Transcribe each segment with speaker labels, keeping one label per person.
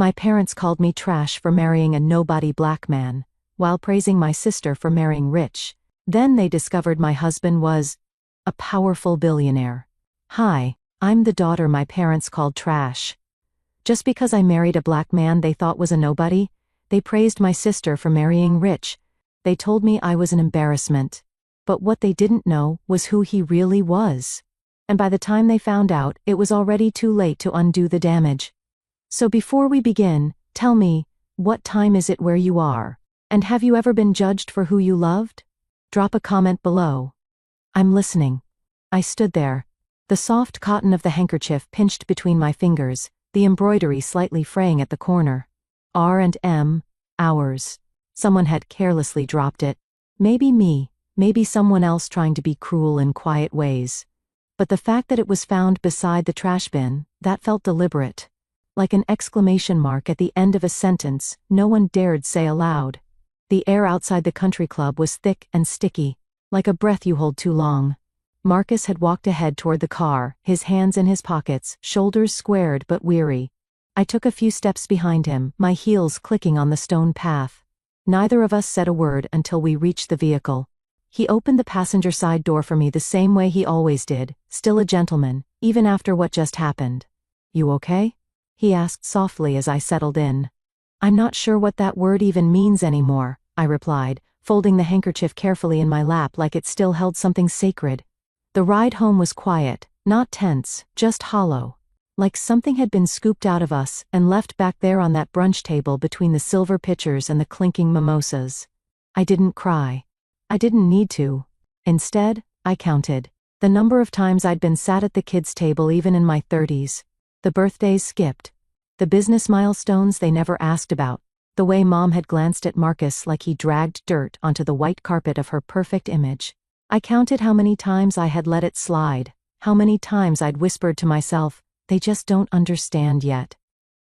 Speaker 1: My parents called me trash for marrying a nobody black man, while praising my sister for marrying rich. Then they discovered my husband was a powerful billionaire. Hi, I'm the daughter my parents called trash. Just because I married a black man they thought was a nobody, they praised my sister for marrying rich. They told me I was an embarrassment. But what they didn't know was who he really was. And by the time they found out, it was already too late to undo the damage. So before we begin, tell me, what time is it where you are? And have you ever been judged for who you loved? Drop a comment below. I'm listening. I stood there. The soft cotton of the handkerchief pinched between my fingers, the embroidery slightly fraying at the corner. R&M, hours. Someone had carelessly dropped it. Maybe me, maybe someone else trying to be cruel in quiet ways. But the fact that it was found beside the trash bin, that felt deliberate. Like an exclamation mark at the end of a sentence no one dared say aloud. The air outside the country club was thick and sticky, like a breath you hold too long. Marcus had walked ahead toward the car, his hands in his pockets, shoulders squared but weary. I took a few steps behind him, my heels clicking on the stone path. Neither of us said a word until we reached the vehicle. He opened the passenger side door for me the same way he always did, still a gentleman, even after what just happened. You okay? He asked softly as I settled in. I'm not sure what that word even means anymore, I replied, folding the handkerchief carefully in my lap like it still held something sacred. The ride home was quiet, not tense, just hollow. Like something had been scooped out of us and left back there on that brunch table between the silver pitchers and the clinking mimosas. I didn't cry. I didn't need to. Instead, I counted the number of times I'd been sat at the kids' table even in my 30s. The birthdays skipped. The business milestones they never asked about. The way Mom had glanced at Marcus like he dragged dirt onto the white carpet of her perfect image. I counted how many times I had let it slide, how many times I'd whispered to myself, they just don't understand yet.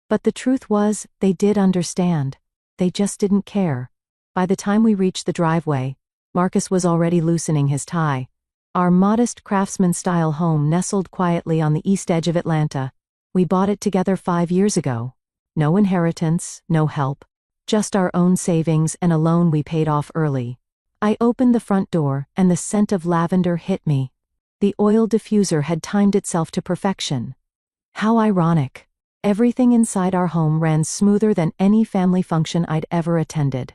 Speaker 1: But the truth was, they did understand. They just didn't care. By the time we reached the driveway, Marcus was already loosening his tie. Our modest craftsman-style home nestled quietly on the east edge of Atlanta. We bought it together 5 years ago. No inheritance, no help. Just our own savings and a loan we paid off early. I opened the front door, and the scent of lavender hit me. The oil diffuser had timed itself to perfection. How ironic. Everything inside our home ran smoother than any family function I'd ever attended.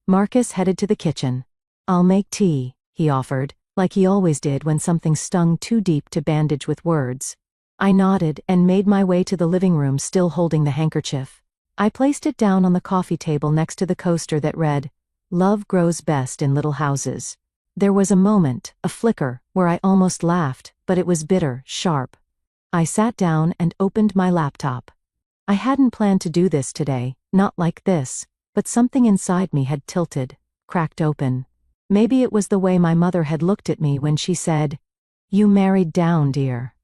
Speaker 1: Marcus headed to the kitchen. I'll make tea, he offered, like he always did when something stung too deep to bandage with words. I nodded and made my way to the living room still holding the handkerchief. I placed it down on the coffee table next to the coaster that read, "Love grows best in little houses." There was a moment, a flicker, where I almost laughed, but it was bitter, sharp. I sat down and opened my laptop. I hadn't planned to do this today, not like this, but something inside me had tilted, cracked open. Maybe it was the way my mother had looked at me when she said, "You married down, dear."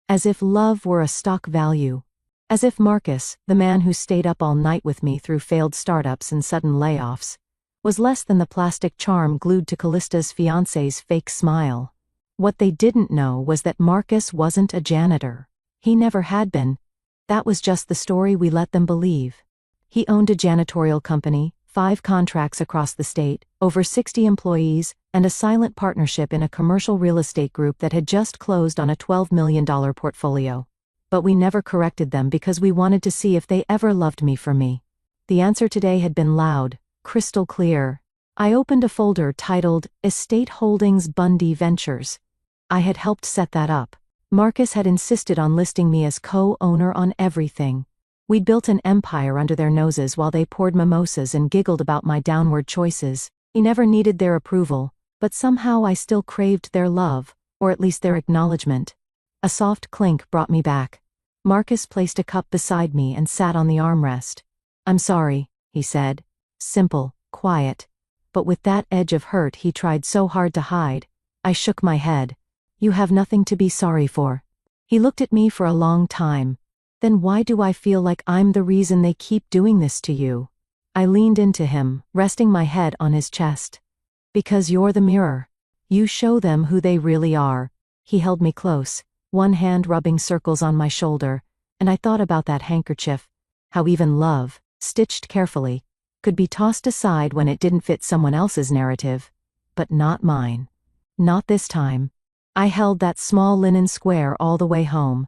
Speaker 1: As if love were a stock value. As if Marcus, the man who stayed up all night with me through failed startups and sudden layoffs, was less than the plastic charm glued to Callista's fiancé's fake smile. What they didn't know was that Marcus wasn't a janitor. He never had been. That was just the story we let them believe. He owned a janitorial company, 5 contracts across the state, over 60 employees, and a silent partnership in a commercial real estate group that had just closed on a $12 million portfolio. But we never corrected them because we wanted to see if they ever loved me for me. The answer today had been loud, crystal clear. I opened a folder titled, Estate Holdings Bundy Ventures. I had helped set that up. Marcus had insisted on listing me as co-owner on everything. We'd built an empire under their noses while they poured mimosas and giggled about my downward choices. He never needed their approval, but somehow I still craved their love, or at least their acknowledgement. A soft clink brought me back. Marcus placed a cup beside me and sat on the armrest. "I'm sorry," he said. Simple, quiet. But with that edge of hurt he tried so hard to hide. I shook my head. "You have nothing to be sorry for." He looked at me for a long time. "Then why do I feel like I'm the reason they keep doing this to you?" I leaned into him, resting my head on his chest. "Because you're the mirror. You show them who they really are." He held me close, one hand rubbing circles on my shoulder, and I thought about that handkerchief. How even love, stitched carefully, could be tossed aside when it didn't fit someone else's narrative. But not mine. Not this time. I held that small linen square all the way home.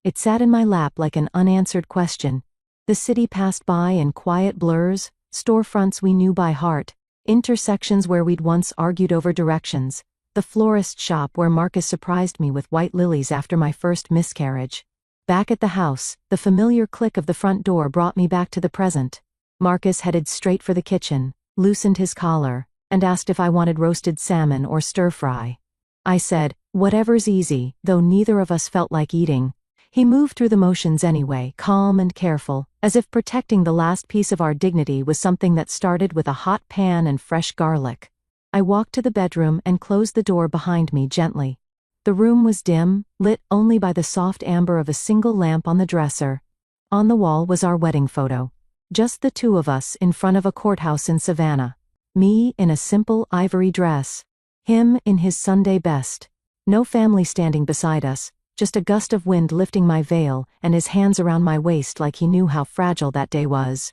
Speaker 1: It sat in my lap like an unanswered question. The city passed by in quiet blurs, storefronts we knew by heart, intersections where we'd once argued over directions, the florist shop where Marcus surprised me with white lilies after my first miscarriage. Back at the house, the familiar click of the front door brought me back to the present. Marcus headed straight for the kitchen, loosened his collar, and asked if I wanted roasted salmon or stir-fry. I said, whatever's easy, though neither of us felt like eating. He moved through the motions anyway, calm and careful, as if protecting the last piece of our dignity was something that started with a hot pan and fresh garlic. I walked to the bedroom and closed the door behind me gently. The room was dim, lit only by the soft amber of a single lamp on the dresser. On the wall was our wedding photo. Just the two of us in front of a courthouse in Savannah. Me in a simple ivory dress. Him in his Sunday best. No family standing beside us, just a gust of wind lifting my veil and his hands around my waist like he knew how fragile that day was.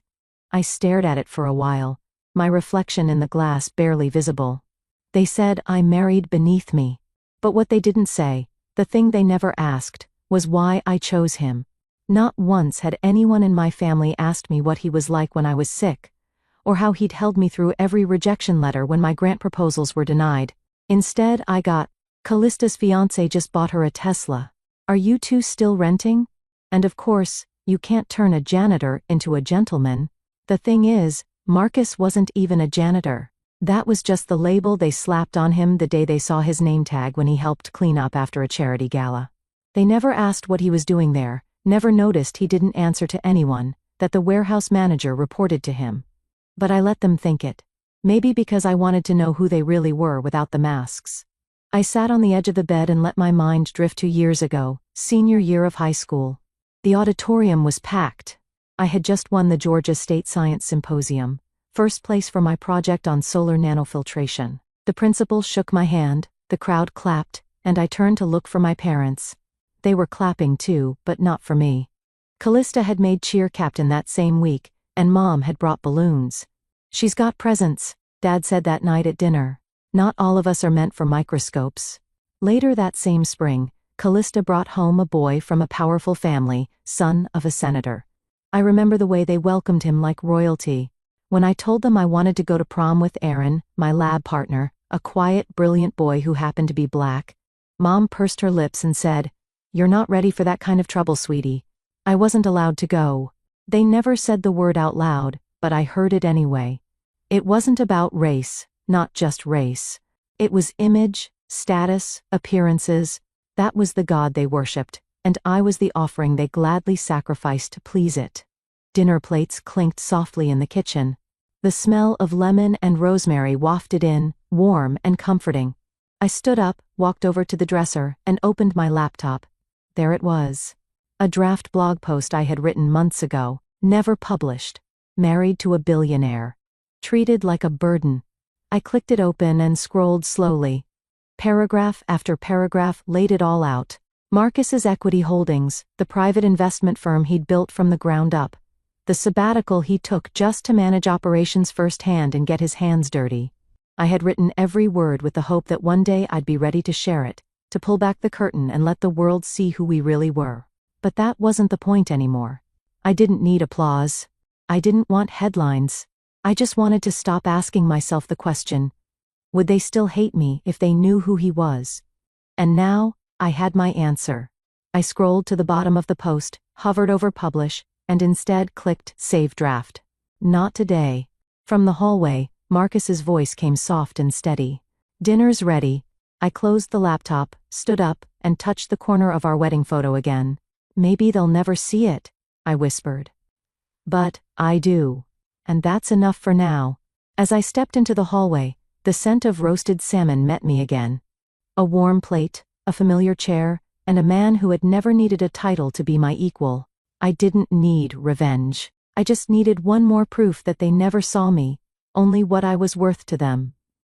Speaker 1: I stared at it for a while, my reflection in the glass barely visible. They said I married beneath me. But what they didn't say, the thing they never asked, was why I chose him. Not once had anyone in my family asked me what he was like when I was sick, or how he'd held me through every rejection letter when my grant proposals were denied. Instead, I got, Callista's fiancé just bought her a Tesla. Are you two still renting? And of course, you can't turn a janitor into a gentleman. The thing is, Marcus wasn't even a janitor. That was just the label they slapped on him the day they saw his name tag when he helped clean up after a charity gala. They never asked what he was doing there, never noticed he didn't answer to anyone, that the warehouse manager reported to him. But I let them think it. Maybe because I wanted to know who they really were without the masks. I sat on the edge of the bed and let my mind drift 2 years ago, senior year of high school. The auditorium was packed. I had just won the Georgia State Science Symposium, first place for my project on solar nanofiltration. The principal shook my hand, the crowd clapped, and I turned to look for my parents. They were clapping too, but not for me. Callista had made cheer captain that same week, and Mom had brought balloons. She's got presents, Dad said that night at dinner. Not all of us are meant for microscopes. Later that same spring, Callista brought home a boy from a powerful family, son of a senator. I remember the way they welcomed him like royalty. When I told them I wanted to go to prom with Aaron, my lab partner, a quiet, brilliant boy who happened to be black, Mom pursed her lips and said, "You're not ready for that kind of trouble, sweetie." I wasn't allowed to go. They never said the word out loud, but I heard it anyway. It wasn't about race, not just race. It was image, status, appearances. That was the God they worshipped, and I was the offering they gladly sacrificed to please it. Dinner plates clinked softly in the kitchen. The smell of lemon and rosemary wafted in, warm and comforting. I stood up, walked over to the dresser, and opened my laptop. There it was. A draft blog post I had written months ago, never published. Married to a billionaire. Treated like a burden. I clicked it open and scrolled slowly. Paragraph after paragraph laid it all out. Marcus's equity holdings, the private investment firm he'd built from the ground up. The sabbatical he took just to manage operations firsthand and get his hands dirty. I had written every word with the hope that one day I'd be ready to share it, to pull back the curtain and let the world see who we really were. But that wasn't the point anymore. I didn't need applause. I didn't want headlines. I just wanted to stop asking myself the question, would they still hate me if they knew who he was? And now, I had my answer. I scrolled to the bottom of the post, hovered over publish, and instead clicked save draft. Not today. From the hallway, Marcus's voice came soft and steady. Dinner's ready. I closed the laptop, stood up, and touched the corner of our wedding photo again. Maybe they'll never see it, I whispered. But I do. And that's enough for now. As I stepped into the hallway, the scent of roasted salmon met me again. A warm plate, a familiar chair, and a man who had never needed a title to be my equal. I didn't need revenge. I just needed one more proof that they never saw me, only what I was worth to them.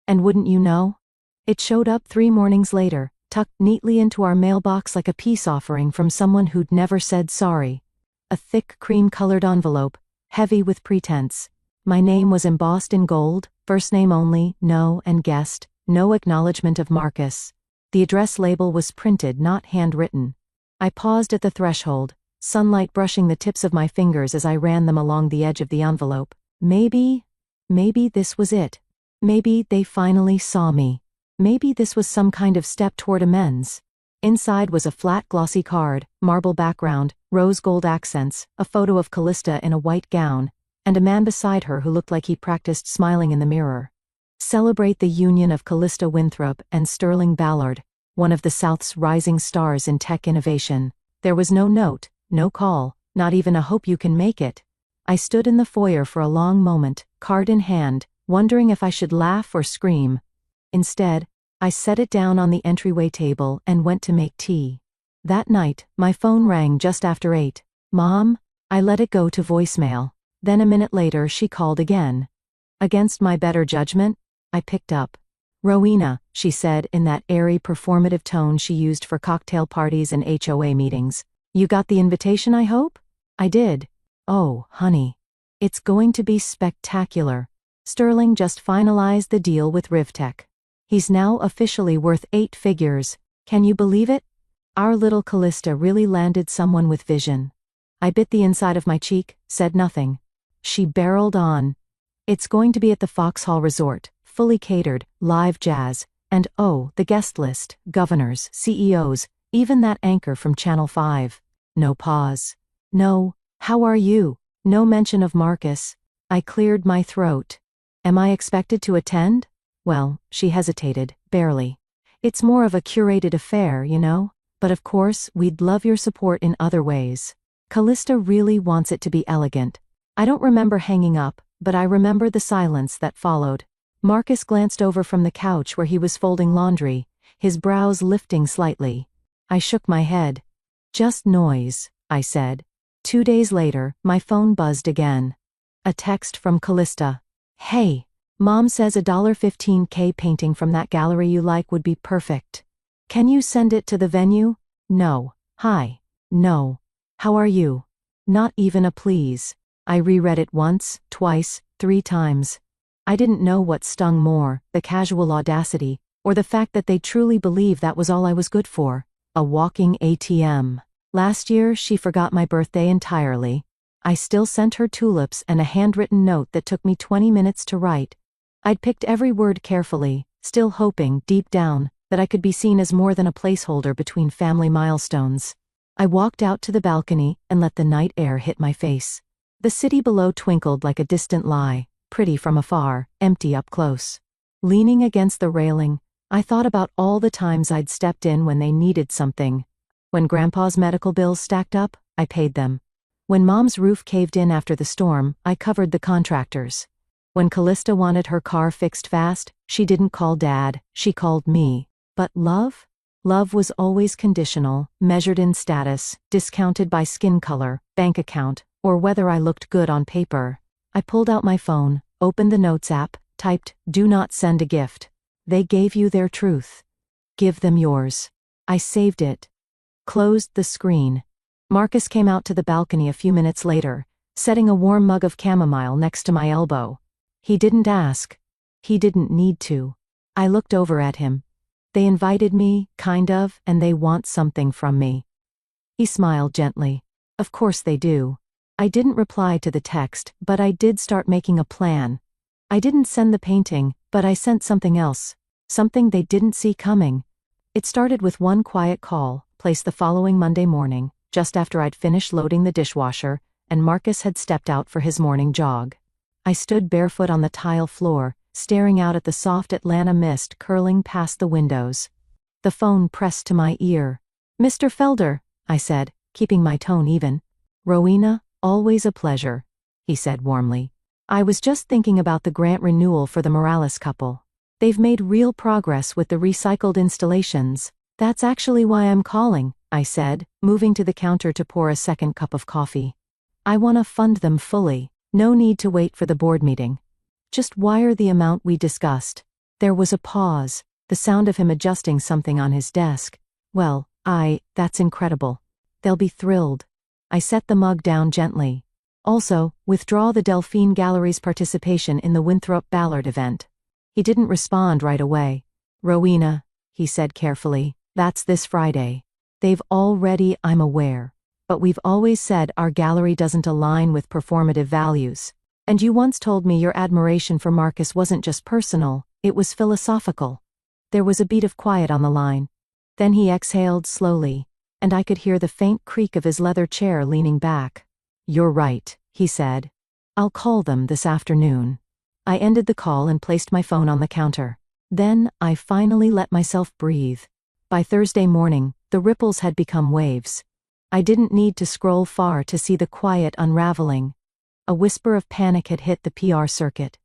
Speaker 1: And wouldn't you know? It showed up 3 mornings later, tucked neatly into our mailbox like a peace offering from someone who'd never said sorry. A thick cream-colored envelope, heavy with pretense. My name was embossed in gold, first name only, no and guest, no acknowledgement of Marcus. The address label was printed, not handwritten. I paused at the threshold, sunlight brushing the tips of my fingers as I ran them along the edge of the envelope. Maybe this was it. Maybe they finally saw me. Maybe this was some kind of step toward amends. Inside was a flat glossy card, marble background, rose gold accents, a photo of Callista in a white gown, and a man beside her who looked like he practiced smiling in the mirror. Celebrate the union of Callista Winthrop and Sterling Ballard, one of the South's rising stars in tech innovation. There was no note, no call, not even a hope you can make it. I stood in the foyer for a long moment, card in hand, wondering if I should laugh or scream. Instead, I set it down on the entryway table and went to make tea. That night, my phone rang just after 8. Mom? I let it go to voicemail. Then a minute later she called again. Against my better judgment, I picked up. Rowena, she said in that airy performative tone she used for cocktail parties and HOA meetings. You got the invitation, I hope? I did. Oh, honey. It's going to be spectacular. Sterling just finalized the deal with Rivtech. He's now officially worth 8 figures. Can you believe it? Our little Callista really landed someone with vision. I bit the inside of my cheek, said nothing. She barreled on. It's going to be at the Foxhall Resort, fully catered, live jazz, and oh, the guest list, governors, CEOs, even that anchor from Channel 5. No pause. No, how are you? No mention of Marcus. I cleared my throat. Am I expected to attend? Well, she hesitated, barely. It's more of a curated affair, you know? But of course, we'd love your support in other ways. Callista really wants it to be elegant. I don't remember hanging up, but I remember the silence that followed. Marcus glanced over from the couch where he was folding laundry, his brows lifting slightly. I shook my head. Just noise, I said. 2 days later, my phone buzzed again. A text from Callista. Hey, Mom says a $15K painting from that gallery you like would be perfect. Can you send it to the venue? No. Hi. No. How are you? Not even a please. I reread it once, twice, 3 times. I didn't know what stung more, the casual audacity, or the fact that they truly believed that was all I was good for. A walking ATM. Last year, she forgot my birthday entirely. I still sent her tulips and a handwritten note that took me 20 minutes to write. I'd picked every word carefully, still hoping, deep down, that I could be seen as more than a placeholder between family milestones. I walked out to the balcony and let the night air hit my face. The city below twinkled like a distant lie, pretty from afar, empty up close. Leaning against the railing, I thought about all the times I'd stepped in when they needed something. When Grandpa's medical bills stacked up, I paid them. When Mom's roof caved in after the storm, I covered the contractors. When Callista wanted her car fixed fast, she didn't call Dad, she called me. But love? Love was always conditional, measured in status, discounted by skin color, bank account, or whether I looked good on paper. I pulled out my phone, opened the Notes app, typed, "Do not send a gift." They gave you their truth. Give them yours. I saved it. Closed the screen. Marcus came out to the balcony a few minutes later, setting a warm mug of chamomile next to my elbow. He didn't ask. He didn't need to. I looked over at him. They invited me, kind of, and they want something from me. He smiled gently. Of course they do. I didn't reply to the text, but I did start making a plan. I didn't send the painting, but I sent something else. Something they didn't see coming. It started with one quiet call, placed the following Monday morning, just after I'd finished loading the dishwasher, and Marcus had stepped out for his morning jog. I stood barefoot on the tile floor, staring out at the soft Atlanta mist curling past the windows. The phone pressed to my ear. "Mr. Felder," I said, keeping my tone even. "Rowena, always a pleasure," he said warmly. "I was just thinking about the grant renewal for the Morales couple. They've made real progress with the recycled installations. That's actually why I'm calling," I said, moving to the counter to pour a second cup of coffee. "I want to fund them fully. No need to wait for the board meeting. Just wire the amount we discussed." There was a pause, the sound of him adjusting something on his desk. "Well, that's incredible. They'll be thrilled." I set the mug down gently. Also, withdraw the Delphine Gallery's participation in the Winthrop Ballard event. He didn't respond right away. Rowena, he said carefully, that's this Friday. They've already, I'm aware. But we've always said our gallery doesn't align with performative values. And you once told me your admiration for Marcus wasn't just personal, it was philosophical. There was a beat of quiet on the line. Then he exhaled slowly, and I could hear the faint creak of his leather chair leaning back. You're right, he said. I'll call them this afternoon. I ended the call and placed my phone on the counter. Then, I finally let myself breathe. By Thursday morning, the ripples had become waves. I didn't need to scroll far to see the quiet unraveling. A whisper of panic had hit the PR circuit.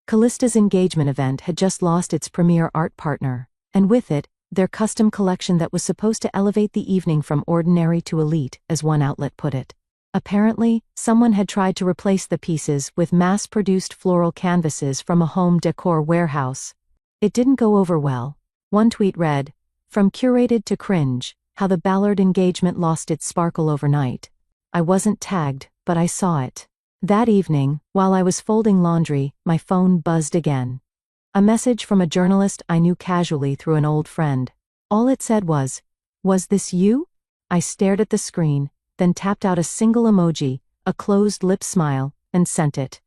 Speaker 1: Callista's engagement event had just lost its premier art partner, and with it, their custom collection that was supposed to elevate the evening from ordinary to elite, as one outlet put it. Apparently, someone had tried to replace the pieces with mass-produced floral canvases from a home decor warehouse. It didn't go over well. One tweet read, "From curated to cringe, how the Ballard engagement lost its sparkle overnight." I wasn't tagged, but I saw it. That evening, while I was folding laundry, my phone buzzed again. A message from a journalist I knew casually through an old friend. All it said was this you? I stared at the screen, then tapped out a single emoji, a closed lip smile, and sent it.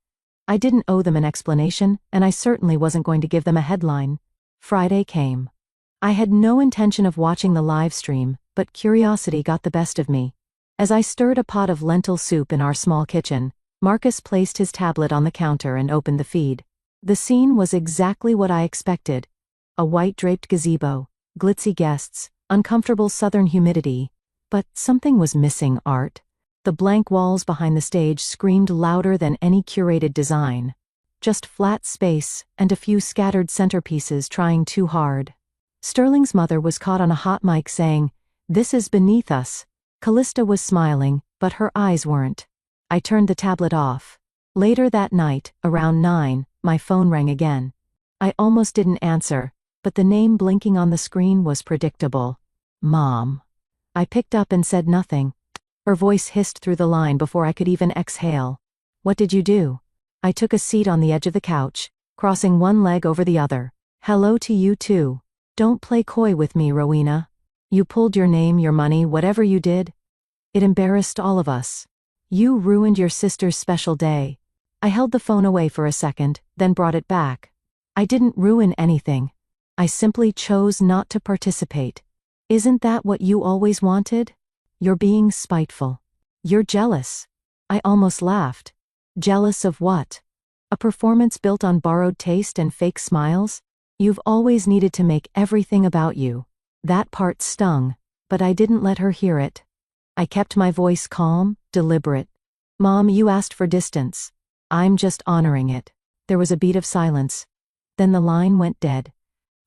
Speaker 1: I didn't owe them an explanation, and I certainly wasn't going to give them a headline. Friday came. I had no intention of watching the live stream, but curiosity got the best of me. As I stirred a pot of lentil soup in our small kitchen, Marcus placed his tablet on the counter and opened the feed. The scene was exactly what I expected. A white-draped gazebo, glitzy guests, uncomfortable southern humidity. But something was missing, Art. The blank walls behind the stage screamed louder than any curated design. Just flat space, and a few scattered centerpieces trying too hard. Sterling's mother was caught on a hot mic saying, "This is beneath us." Callista was smiling, but her eyes weren't. I turned the tablet off. Later that night, around 9, my phone rang again. I almost didn't answer, but the name blinking on the screen was predictable. Mom. I picked up and said nothing. Her voice hissed through the line before I could even exhale. "What did you do?" I took a seat on the edge of the couch, crossing one leg over the other. "Hello to you too. Don't play coy with me, Rowena. You pulled your name, your money, whatever you did. It embarrassed all of us. You ruined your sister's special day." I held the phone away for a second, then brought it back. I didn't ruin anything. I simply chose not to participate. Isn't that what you always wanted? You're being spiteful. You're jealous. I almost laughed. Jealous of what? A performance built on borrowed taste and fake smiles? You've always needed to make everything about you. That part stung, but I didn't let her hear it. I kept my voice calm, deliberate. "Mom, you asked for distance. I'm just honoring it." There was a beat of silence. Then the line went dead.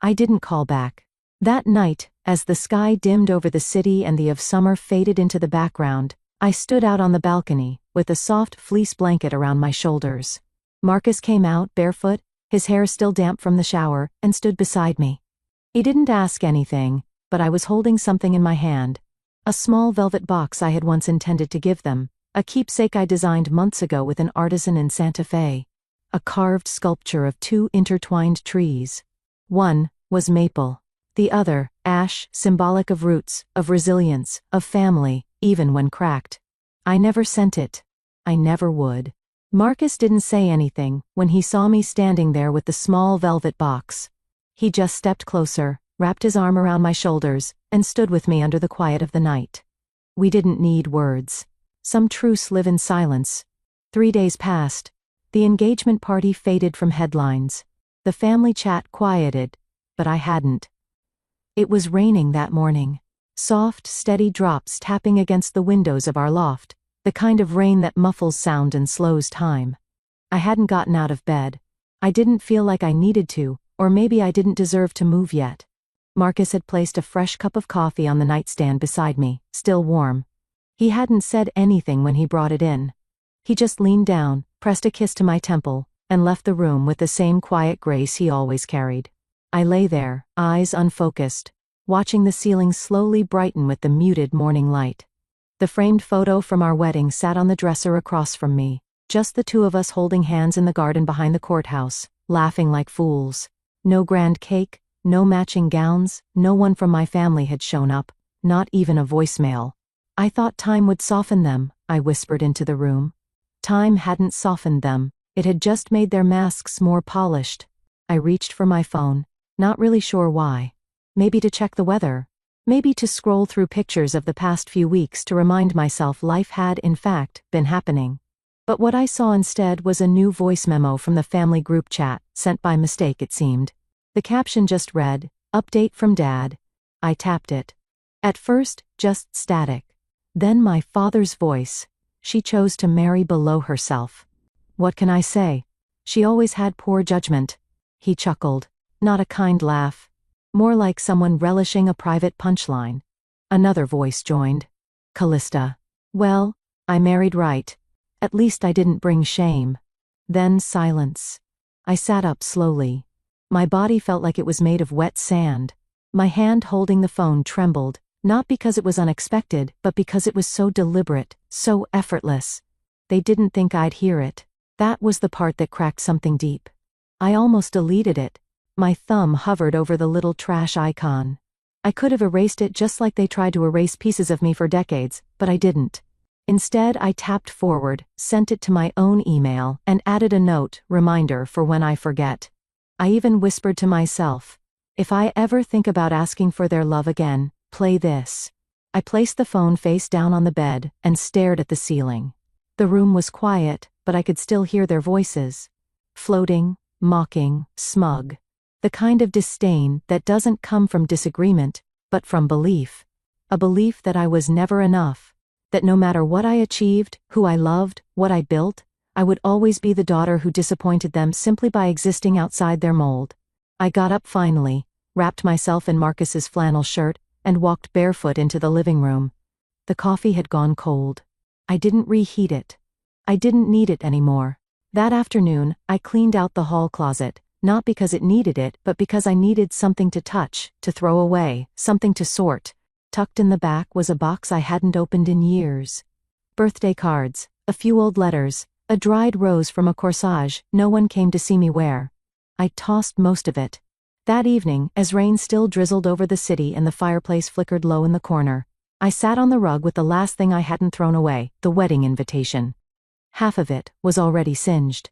Speaker 1: I didn't call back. That night, as the sky dimmed over the city and the of summer faded into the background, I stood out on the balcony, with a soft fleece blanket around my shoulders. Marcus came out, barefoot, his hair still damp from the shower, and stood beside me. He didn't ask anything, but I was holding something in my hand. A small velvet box I had once intended to give them, a keepsake I designed months ago with an artisan in Santa Fe. A carved sculpture of 2 intertwined trees. One was maple. The other, ash, symbolic of roots, of resilience, of family, even when cracked. I never sent it. I never would. Marcus didn't say anything when he saw me standing there with the small velvet box. He just stepped closer, wrapped his arm around my shoulders, and stood with me under the quiet of the night. We didn't need words. Some truths live in silence. 3 days passed. The engagement party faded from headlines. The family chat quieted, but I hadn't. It was raining that morning. Soft, steady drops tapping against the windows of our loft, the kind of rain that muffles sound and slows time. I hadn't gotten out of bed. I didn't feel like I needed to, or maybe I didn't deserve to move yet. Marcus had placed a fresh cup of coffee on the nightstand beside me, still warm. He hadn't said anything when he brought it in. He just leaned down, pressed a kiss to my temple, and left the room with the same quiet grace he always carried. I lay there, eyes unfocused, watching the ceiling slowly brighten with the muted morning light. The framed photo from our wedding sat on the dresser across from me, just the two of us holding hands in the garden behind the courthouse, laughing like fools. No grand cake, no matching gowns, no one from my family had shown up, not even a voicemail. I thought time would soften them, I whispered into the room. Time hadn't softened them, it had just made their masks more polished. I reached for my phone, not really sure why. Maybe to check the weather. Maybe to scroll through pictures of the past few weeks to remind myself life had, in fact, been happening. But what I saw instead was a new voice memo from the family group chat, sent by mistake it seemed. The caption just read, "Update from Dad." I tapped it. At first, just static. Then my father's voice. She chose to marry below herself. What can I say? She always had poor judgment. He chuckled. Not a kind laugh. More like someone relishing a private punchline. Another voice joined. Callista. Well, I married right. At least I didn't bring shame. Then silence. I sat up slowly. My body felt like it was made of wet sand. My hand holding the phone trembled, not because it was unexpected, but because it was so deliberate, so effortless. They didn't think I'd hear it. That was the part that cracked something deep. I almost deleted it. My thumb hovered over the little trash icon. I could have erased it just like they tried to erase pieces of me for decades, but I didn't. Instead, I tapped forward, sent it to my own email, and added a note, reminder for when I forget. I even whispered to myself, if I ever think about asking for their love again, play this. I placed the phone face down on the bed and stared at the ceiling. The room was quiet, but I could still hear their voices. Floating, mocking, smug. The kind of disdain that doesn't come from disagreement, but from belief. A belief that I was never enough. That no matter what I achieved, who I loved, what I built, I would always be the daughter who disappointed them simply by existing outside their mold. I got up finally, wrapped myself in Marcus's flannel shirt, and walked barefoot into the living room. The coffee had gone cold. I didn't reheat it. I didn't need it anymore. That afternoon, I cleaned out the hall closet, not because it needed it, but because I needed something to touch, to throw away, something to sort. Tucked in the back was a box I hadn't opened in years. Birthday cards, a few old letters, a dried rose from a corsage no one came to see me wear. I tossed most of it. That evening, as rain still drizzled over the city and the fireplace flickered low in the corner, I sat on the rug with the last thing I hadn't thrown away, the wedding invitation. Half of it was already singed.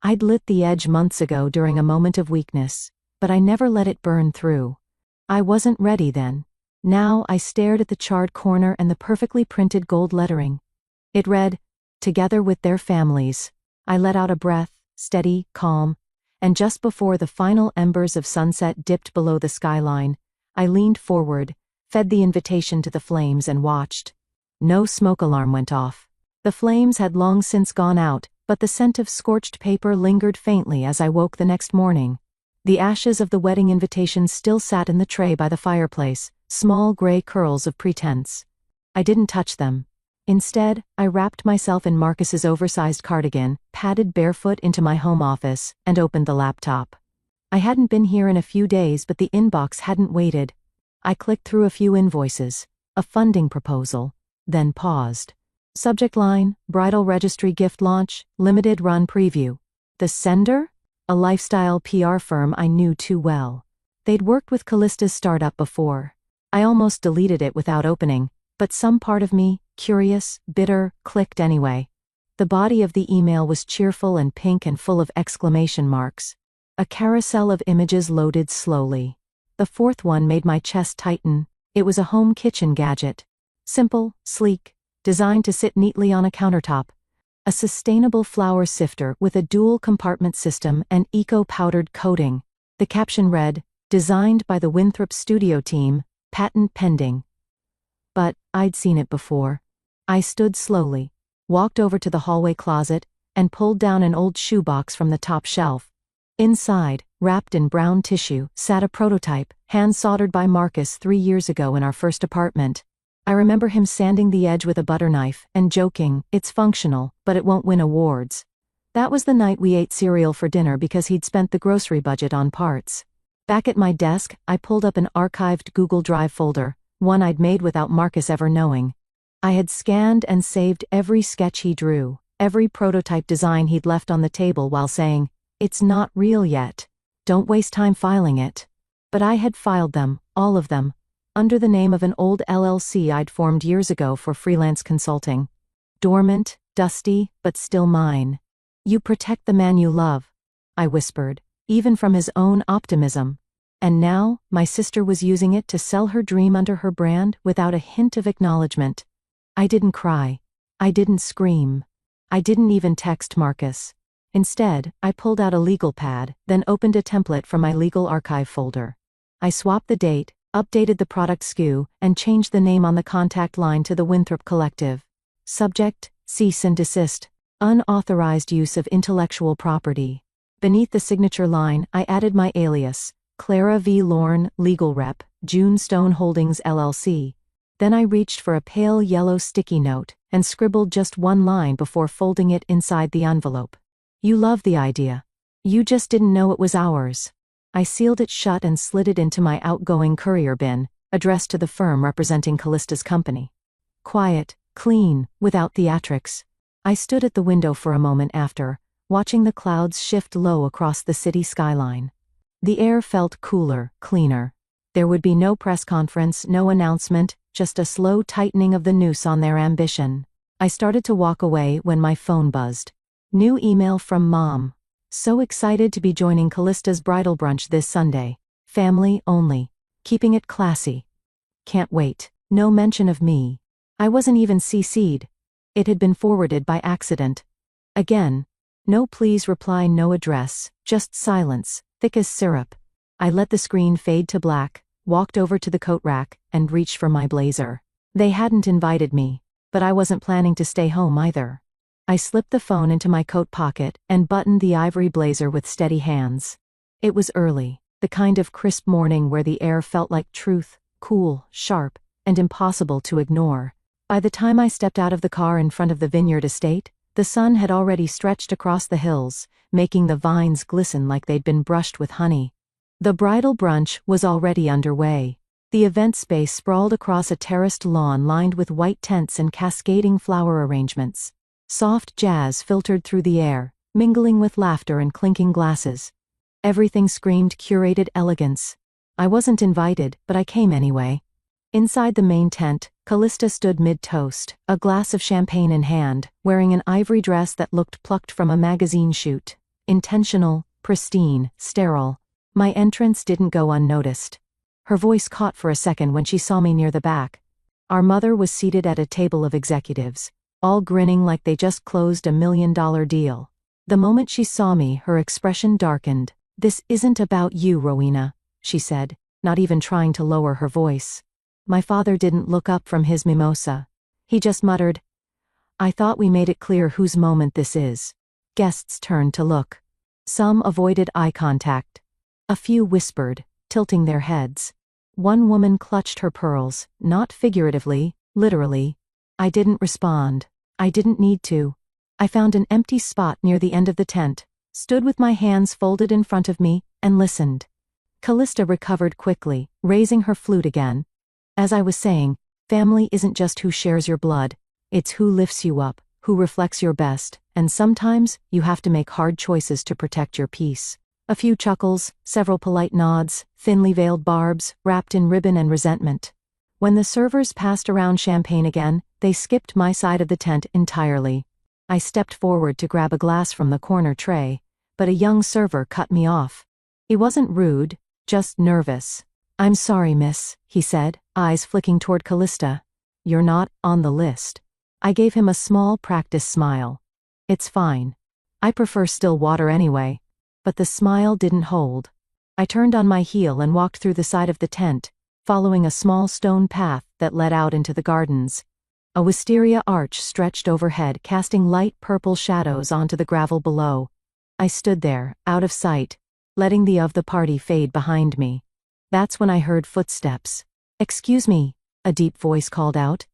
Speaker 1: I'd lit the edge months ago during a moment of weakness, but I never let it burn through. I wasn't ready then. Now I stared at the charred corner and the perfectly printed gold lettering. It read, "Together with their families." I let out a breath, steady, calm, and just before the final embers of sunset dipped below the skyline, I leaned forward, fed the invitation to the flames and watched. No smoke alarm went off. The flames had long since gone out, but the scent of scorched paper lingered faintly as I woke the next morning. The ashes of the wedding invitation still sat in the tray by the fireplace, small gray curls of pretense. I didn't touch them. Instead, I wrapped myself in Marcus's oversized cardigan, padded barefoot into my home office, and opened the laptop. I hadn't been here in a few days, but the inbox hadn't waited. I clicked through a few invoices, a funding proposal, then paused. Subject line, Bridal Registry Gift Launch, Limited Run Preview. The sender? A lifestyle PR firm I knew too well. They'd worked with Callista's startup before. I almost deleted it without opening, but some part of me, curious, bitter, clicked anyway. The body of the email was cheerful and pink and full of exclamation marks. A carousel of images loaded slowly. The fourth one made my chest tighten. It was a home kitchen gadget. Simple, sleek, designed to sit neatly on a countertop. A sustainable flour sifter with a dual compartment system and eco-powdered coating. The caption read, "Designed by the Winthrop Studio team, patent pending." But I'd seen it before. I stood slowly, walked over to the hallway closet, and pulled down an old shoebox from the top shelf. Inside, wrapped in brown tissue, sat a prototype, hand-soldered by Marcus 3 years ago in our first apartment. I remember him sanding the edge with a butter knife and joking, "It's functional, but it won't win awards." That was the night we ate cereal for dinner because he'd spent the grocery budget on parts. Back at my desk, I pulled up an archived Google Drive folder, one I'd made without Marcus ever knowing. I had scanned and saved every sketch he drew, every prototype design he'd left on the table while saying, "It's not real yet. Don't waste time filing it." But I had filed them, all of them, under the name of an old LLC I'd formed years ago for freelance consulting. Dormant, dusty, but still mine. "You protect the man you love," I whispered, even from his own optimism. And now, my sister was using it to sell her dream under her brand without a hint of acknowledgement. I didn't cry. I didn't scream. I didn't even text Marcus. Instead, I pulled out a legal pad, then opened a template from my legal archive folder. I swapped the date, updated the product SKU, and changed the name on the contact line to the Winthrop Collective. Subject: cease and desist. Unauthorized use of intellectual property. Beneath the signature line, I added my alias, Clara V. Lorne, Legal Rep, June Stone Holdings LLC. Then I reached for a pale yellow sticky note and scribbled just one line before folding it inside the envelope. "You love the idea. You just didn't know it was ours." I sealed it shut and slid it into my outgoing courier bin, addressed to the firm representing Callista's company. Quiet, clean, without theatrics. I stood at the window for a moment after, watching the clouds shift low across the city skyline. The air felt cooler, cleaner. There would be no press conference, no announcement, just a slow tightening of the noose on their ambition. I started to walk away when my phone buzzed. New email from Mom. "So excited to be joining Callista's bridal brunch this Sunday. Family only. Keeping it classy. Can't wait." No mention of me. I wasn't even CC'd. It had been forwarded by accident. Again. No please reply, no address, just silence, thick as syrup. I let the screen fade to black, walked over to the coat rack, and reached for my blazer. They hadn't invited me, but I wasn't planning to stay home either. I slipped the phone into my coat pocket and buttoned the ivory blazer with steady hands. It was early, the kind of crisp morning where the air felt like truth, cool, sharp, and impossible to ignore. By the time I stepped out of the car in front of the vineyard estate, the sun had already stretched across the hills, making the vines glisten like they'd been brushed with honey. The bridal brunch was already underway. The event space sprawled across a terraced lawn lined with white tents and cascading flower arrangements. Soft jazz filtered through the air, mingling with laughter and clinking glasses. Everything screamed curated elegance. I wasn't invited, but I came anyway. Inside the main tent, Callista stood mid-toast, a glass of champagne in hand, wearing an ivory dress that looked plucked from a magazine shoot. Intentional, pristine, sterile. My entrance didn't go unnoticed. Her voice caught for a second when she saw me near the back. Our mother was seated at a table of executives, all grinning like they just closed $1 million deal. The moment she saw me, her expression darkened. "This isn't about you, Rowena," she said, not even trying to lower her voice. My father didn't look up from his mimosa. He just muttered, "I thought we made it clear whose moment this is." Guests turned to look. Some avoided eye contact. A few whispered, tilting their heads. One woman clutched her pearls, not figuratively, literally. I didn't respond. I didn't need to. I found an empty spot near the end of the tent, stood with my hands folded in front of me, and listened. Callista recovered quickly, raising her flute again. "As I was saying, family isn't just who shares your blood, it's who lifts you up, who reflects your best, and sometimes you have to make hard choices to protect your peace." A few chuckles, several polite nods, thinly veiled barbs, wrapped in ribbon and resentment. When the servers passed around champagne again, they skipped my side of the tent entirely. I stepped forward to grab a glass from the corner tray, but a young server cut me off. He wasn't rude, just nervous. "I'm sorry, miss," he said, eyes flicking toward Callista. "You're not on the list." I gave him a small practice smile. "It's fine. I prefer still water anyway." But the smile didn't hold. I turned on my heel and walked through the side of the tent, following a small stone path that led out into the gardens. A wisteria arch stretched overhead, casting light purple shadows onto the gravel below. I stood there, out of sight, letting the party fade behind me. That's when I heard footsteps. "Excuse me," a deep voice called out.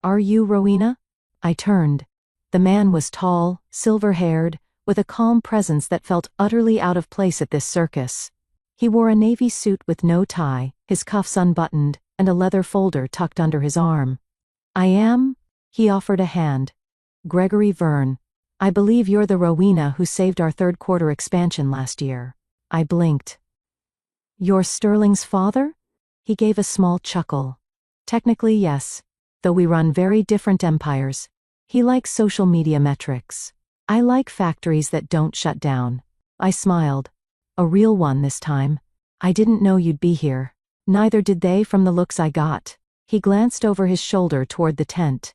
Speaker 1: "Are you Rowena?" I turned. The man was tall, silver-haired, with a calm presence that felt utterly out of place at this circus. He wore a navy suit with no tie, his cuffs unbuttoned, and a leather folder tucked under his arm. "I am," He offered a hand. Gregory Verne. I believe you're the Rowena who saved our third quarter expansion last year. I blinked. You're Sterling's father? He gave a small chuckle. Technically, yes. Though we run very different empires. He likes social media metrics. I like factories that don't shut down. I smiled. A real one this time. I didn't know you'd be here. Neither did they from the looks I got. He glanced over his shoulder toward the tent.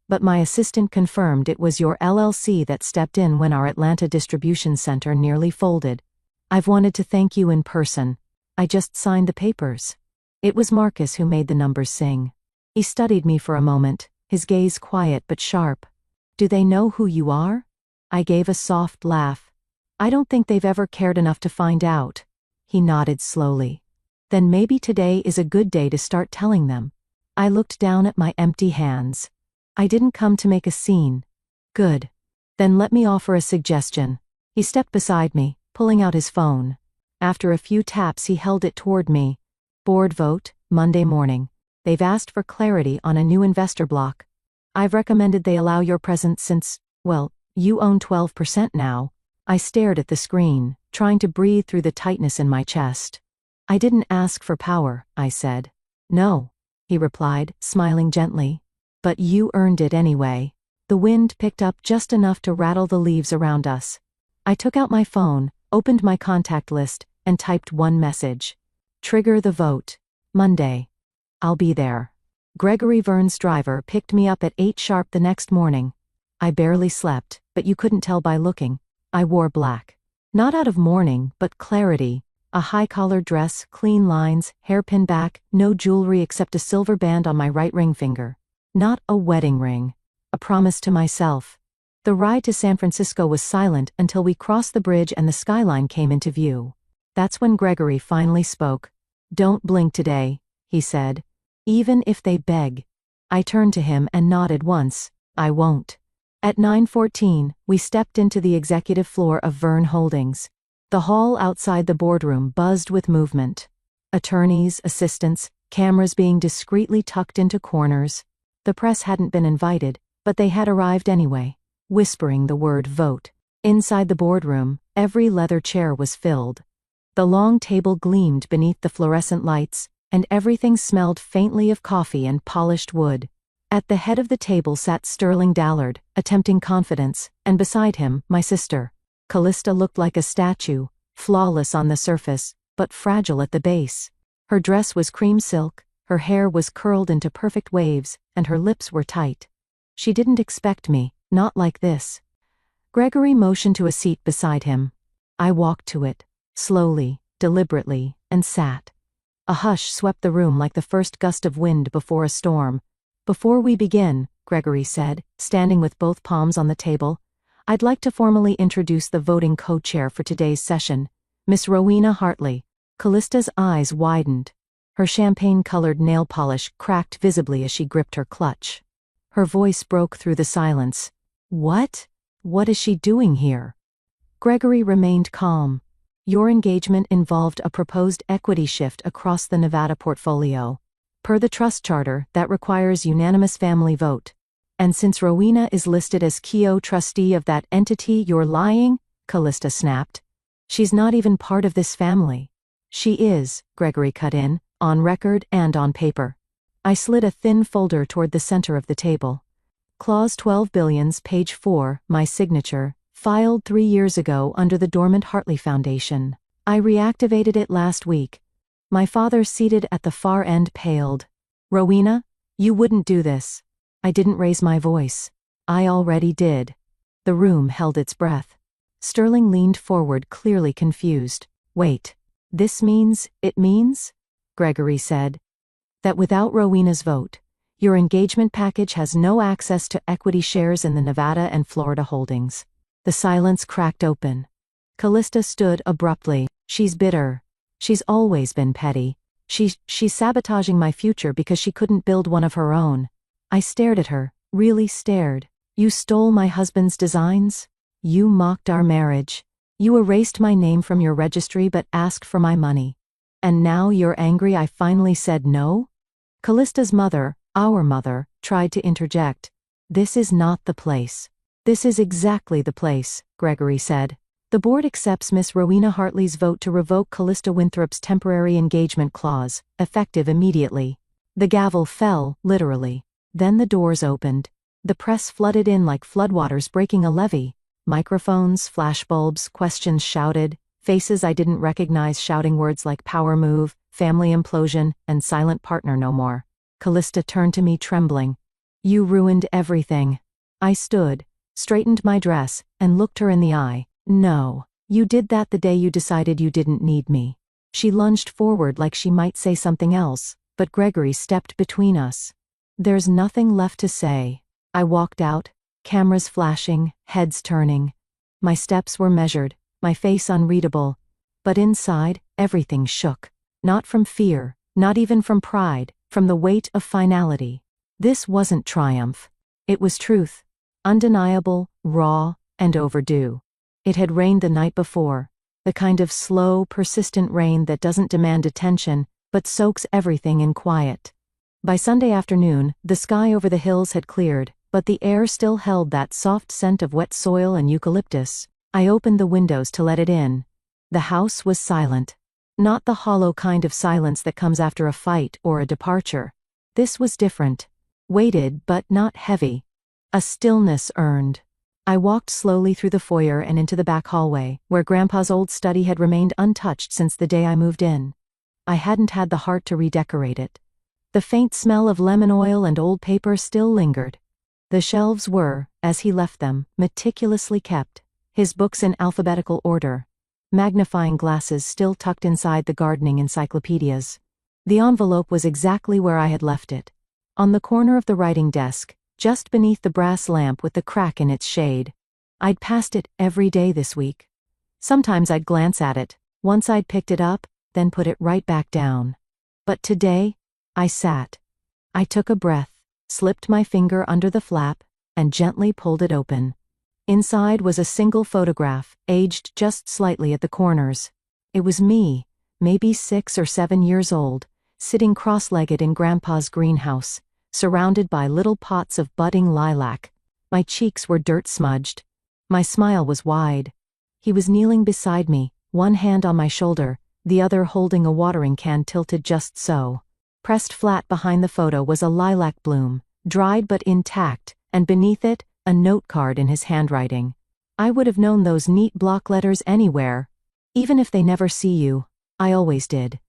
Speaker 1: But my assistant confirmed it was your LLC that stepped in when our Atlanta distribution center nearly folded. I've wanted to thank you in person. I just signed the papers. It was Marcus who made the numbers sing. He studied me for a moment, his gaze quiet but sharp. Do they know who you are? I gave a soft laugh. I don't think they've ever cared enough to find out. He nodded slowly. Then maybe today is a good day to start telling them. I looked down at my empty hands. I didn't come to make a scene. Good. Then let me offer a suggestion. He stepped beside me, pulling out his phone. After a few taps he held it toward me. Board vote, Monday morning. They've asked for clarity on a new investor block. I've recommended they allow your presence since, well, you own 12% now. I stared at the screen, trying to breathe through the tightness in my chest. I didn't ask for power, I said. No, he replied, smiling gently. But you earned it anyway. The wind picked up just enough to rattle the leaves around us. I took out my phone, opened my contact list, and typed one message. Trigger the vote. Monday. I'll be there. Gregory Verne's driver picked me up at 8 sharp the next morning. I barely slept, but you couldn't tell by looking. I wore black. Not out of mourning, but clarity. A high-collared dress, clean lines, hairpin back, no jewelry except a silver band on my right ring finger. Not a wedding ring. A promise to myself. The ride to San Francisco was silent until we crossed the bridge and the skyline came into view. That's when Gregory finally spoke. Don't blink today, he said. Even if they beg. I turned to him and nodded once. I won't. At 9:14, we stepped into the executive floor of Verne Holdings. The hall outside the boardroom buzzed with movement. Attorneys, assistants, cameras being discreetly tucked into corners. The press hadn't been invited, but they had arrived anyway, whispering the word vote. Inside the boardroom, every leather chair was filled. The long table gleamed beneath the fluorescent lights, and everything smelled faintly of coffee and polished wood. At the head of the table sat Sterling Dallard, attempting confidence, and beside him, my sister. Callista looked like a statue, flawless on the surface, but fragile at the base. Her dress was cream silk, her hair was curled into perfect waves, and her lips were tight. She didn't expect me, not like this. Gregory motioned to a seat beside him. I walked to it, slowly, deliberately, and sat. A hush swept the room like the first gust of wind before a storm. Before we begin, Gregory said, standing with both palms on the table, I'd like to formally introduce the voting co-chair for today's session, Miss Rowena Hartley. Callista's eyes widened. Her champagne-colored nail polish cracked visibly as she gripped her clutch. Her voice broke through the silence. What? What is she doing here? Gregory remained calm. Your engagement involved a proposed equity shift across the Nevada portfolio. Per the trust charter, that requires unanimous family vote. And since Rowena is listed as Keogh trustee of that entity, you're lying? Callista snapped. She's not even part of this family. She is, Gregory cut in, on record and on paper. I slid a thin folder toward the center of the table. Clause 12 billions, page 4, my signature, filed 3 years ago under the dormant Hartley Foundation. I reactivated it last week. My father seated at the far end paled. Rowena, you wouldn't do this. I didn't raise my voice. I already did. The room held its breath. Sterling leaned forward, clearly confused. Wait. This means, it means? Gregory said. That without Rowena's vote, your engagement package has no access to equity shares in the Nevada and Florida holdings. The silence cracked open. Callista stood abruptly. She's bitter. She's always been petty. She's sabotaging my future because she couldn't build one of her own. I stared at her, really stared. You stole my husband's designs? You mocked our marriage. You erased my name from your registry but asked for my money. And now you're angry I finally said no? Callista's mother, our mother, tried to interject. "This is not the place." "This is exactly the place," Gregory said. "The board accepts Miss Rowena Hartley's vote to revoke Callista Winthrop's temporary engagement clause, effective immediately." The gavel fell, literally. Then the doors opened. The press flooded in like floodwaters breaking a levee. Microphones, flashbulbs, questions shouted, faces I didn't recognize shouting words like power move, family implosion, and silent partner no more. Callista turned to me trembling. "You ruined everything." I stood, straightened my dress, and looked her in the eye. "No. You did that the day you decided you didn't need me." She lunged forward like she might say something else, but Gregory stepped between us. "There's nothing left to say." I walked out, cameras flashing, heads turning. My steps were measured, my face unreadable. But inside, everything shook. Not from fear, not even from pride, from the weight of finality. This wasn't triumph. It was truth. Undeniable, raw, and overdue. It had rained the night before, the kind of slow, persistent rain that doesn't demand attention, but soaks everything in quiet. By Sunday afternoon, the sky over the hills had cleared, but the air still held that soft scent of wet soil and eucalyptus. I opened the windows to let it in. The house was silent. Not the hollow kind of silence that comes after a fight or a departure. This was different. Weighted but not heavy. A stillness earned. I walked slowly through the foyer and into the back hallway, where Grandpa's old study had remained untouched since the day I moved in. I hadn't had the heart to redecorate it. The faint smell of lemon oil and old paper still lingered. The shelves were, as he left them, meticulously kept, his books in alphabetical order, magnifying glasses still tucked inside the gardening encyclopedias. The envelope was exactly where I had left it, on the corner of the writing desk, just beneath the brass lamp with the crack in its shade. I'd passed it every day this week. Sometimes I'd glance at it, once I'd picked it up, then put it right back down. But today, I sat. I took a breath, slipped my finger under the flap, and gently pulled it open. Inside was a single photograph, aged just slightly at the corners. It was me, maybe 6 or 7 years old, sitting cross-legged in Grandpa's greenhouse, surrounded by little pots of budding lilac. My cheeks were dirt-smudged. My smile was wide. He was kneeling beside me, one hand on my shoulder, the other holding a watering can tilted just so. Pressed flat behind the photo was a lilac bloom, dried but intact, and beneath it, a note card in his handwriting. I would have known those neat block letters anywhere. Even if they never see you, I always did.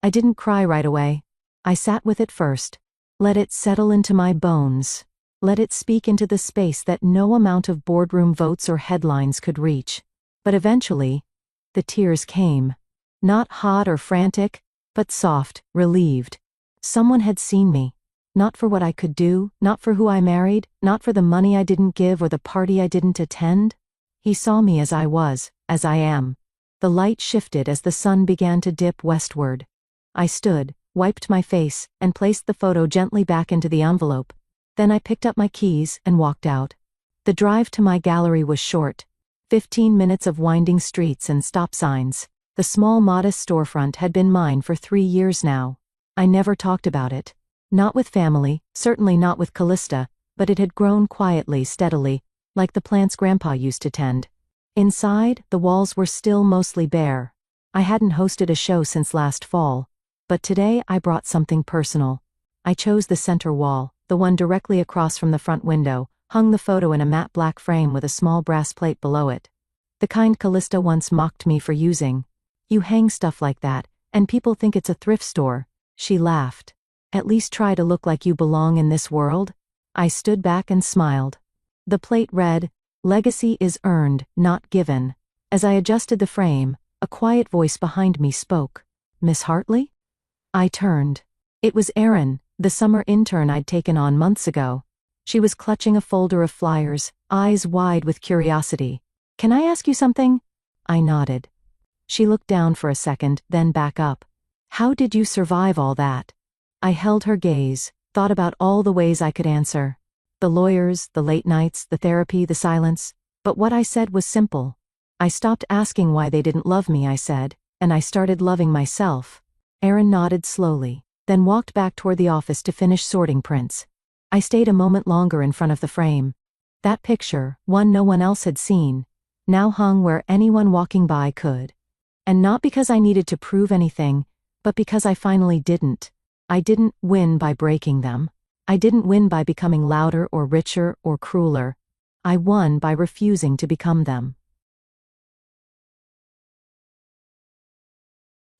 Speaker 1: I didn't cry right away. I sat with it first. Let it settle into my bones. Let it speak into the space that no amount of boardroom votes or headlines could reach. But eventually, the tears came. Not hot or frantic, but soft, relieved. Someone had seen me. Not for what I could do, not for who I married, not for the money I didn't give or the party I didn't attend. He saw me as I was, as I am. The light shifted as the sun began to dip westward. I stood, wiped my face, and placed the photo gently back into the envelope. Then I picked up my keys and walked out. The drive to my gallery was short. 15 minutes of winding streets and stop signs. The small modest storefront had been mine for 3 years now. I never talked about it. Not with family, certainly not with Callista, but it had grown quietly, steadily, like the plants Grandpa used to tend. Inside, the walls were still mostly bare. I hadn't hosted a show since last fall. But today I brought something personal. I chose the center wall, the one directly across from the front window, hung the photo in a matte black frame with a small brass plate below it. The kind Callista once mocked me for using. "You hang stuff like that, and people think it's a thrift store." She laughed. "At least try to look like you belong in this world." I stood back and smiled. The plate read, "Legacy is earned, not given." As I adjusted the frame, a quiet voice behind me spoke. "Miss Hartley?" I turned. It was Erin, the summer intern I'd taken on months ago. She was clutching a folder of flyers, eyes wide with curiosity. "Can I ask you something?" I nodded. She looked down for a second, then back up. "How did you survive all that?" I held her gaze, thought about all the ways I could answer. The lawyers, the late nights, the therapy, the silence. But what I said was simple. I stopped asking why they didn't love me, I said, and I started loving myself. Erin nodded slowly, then walked back toward the office to finish sorting prints. I stayed a moment longer in front of the frame. That picture, one no one else had seen, now hung where anyone walking by could. And not because I needed to prove anything, but because I finally didn't. I didn't win by breaking them. I didn't win by becoming louder or richer or crueler. I won by refusing to become them.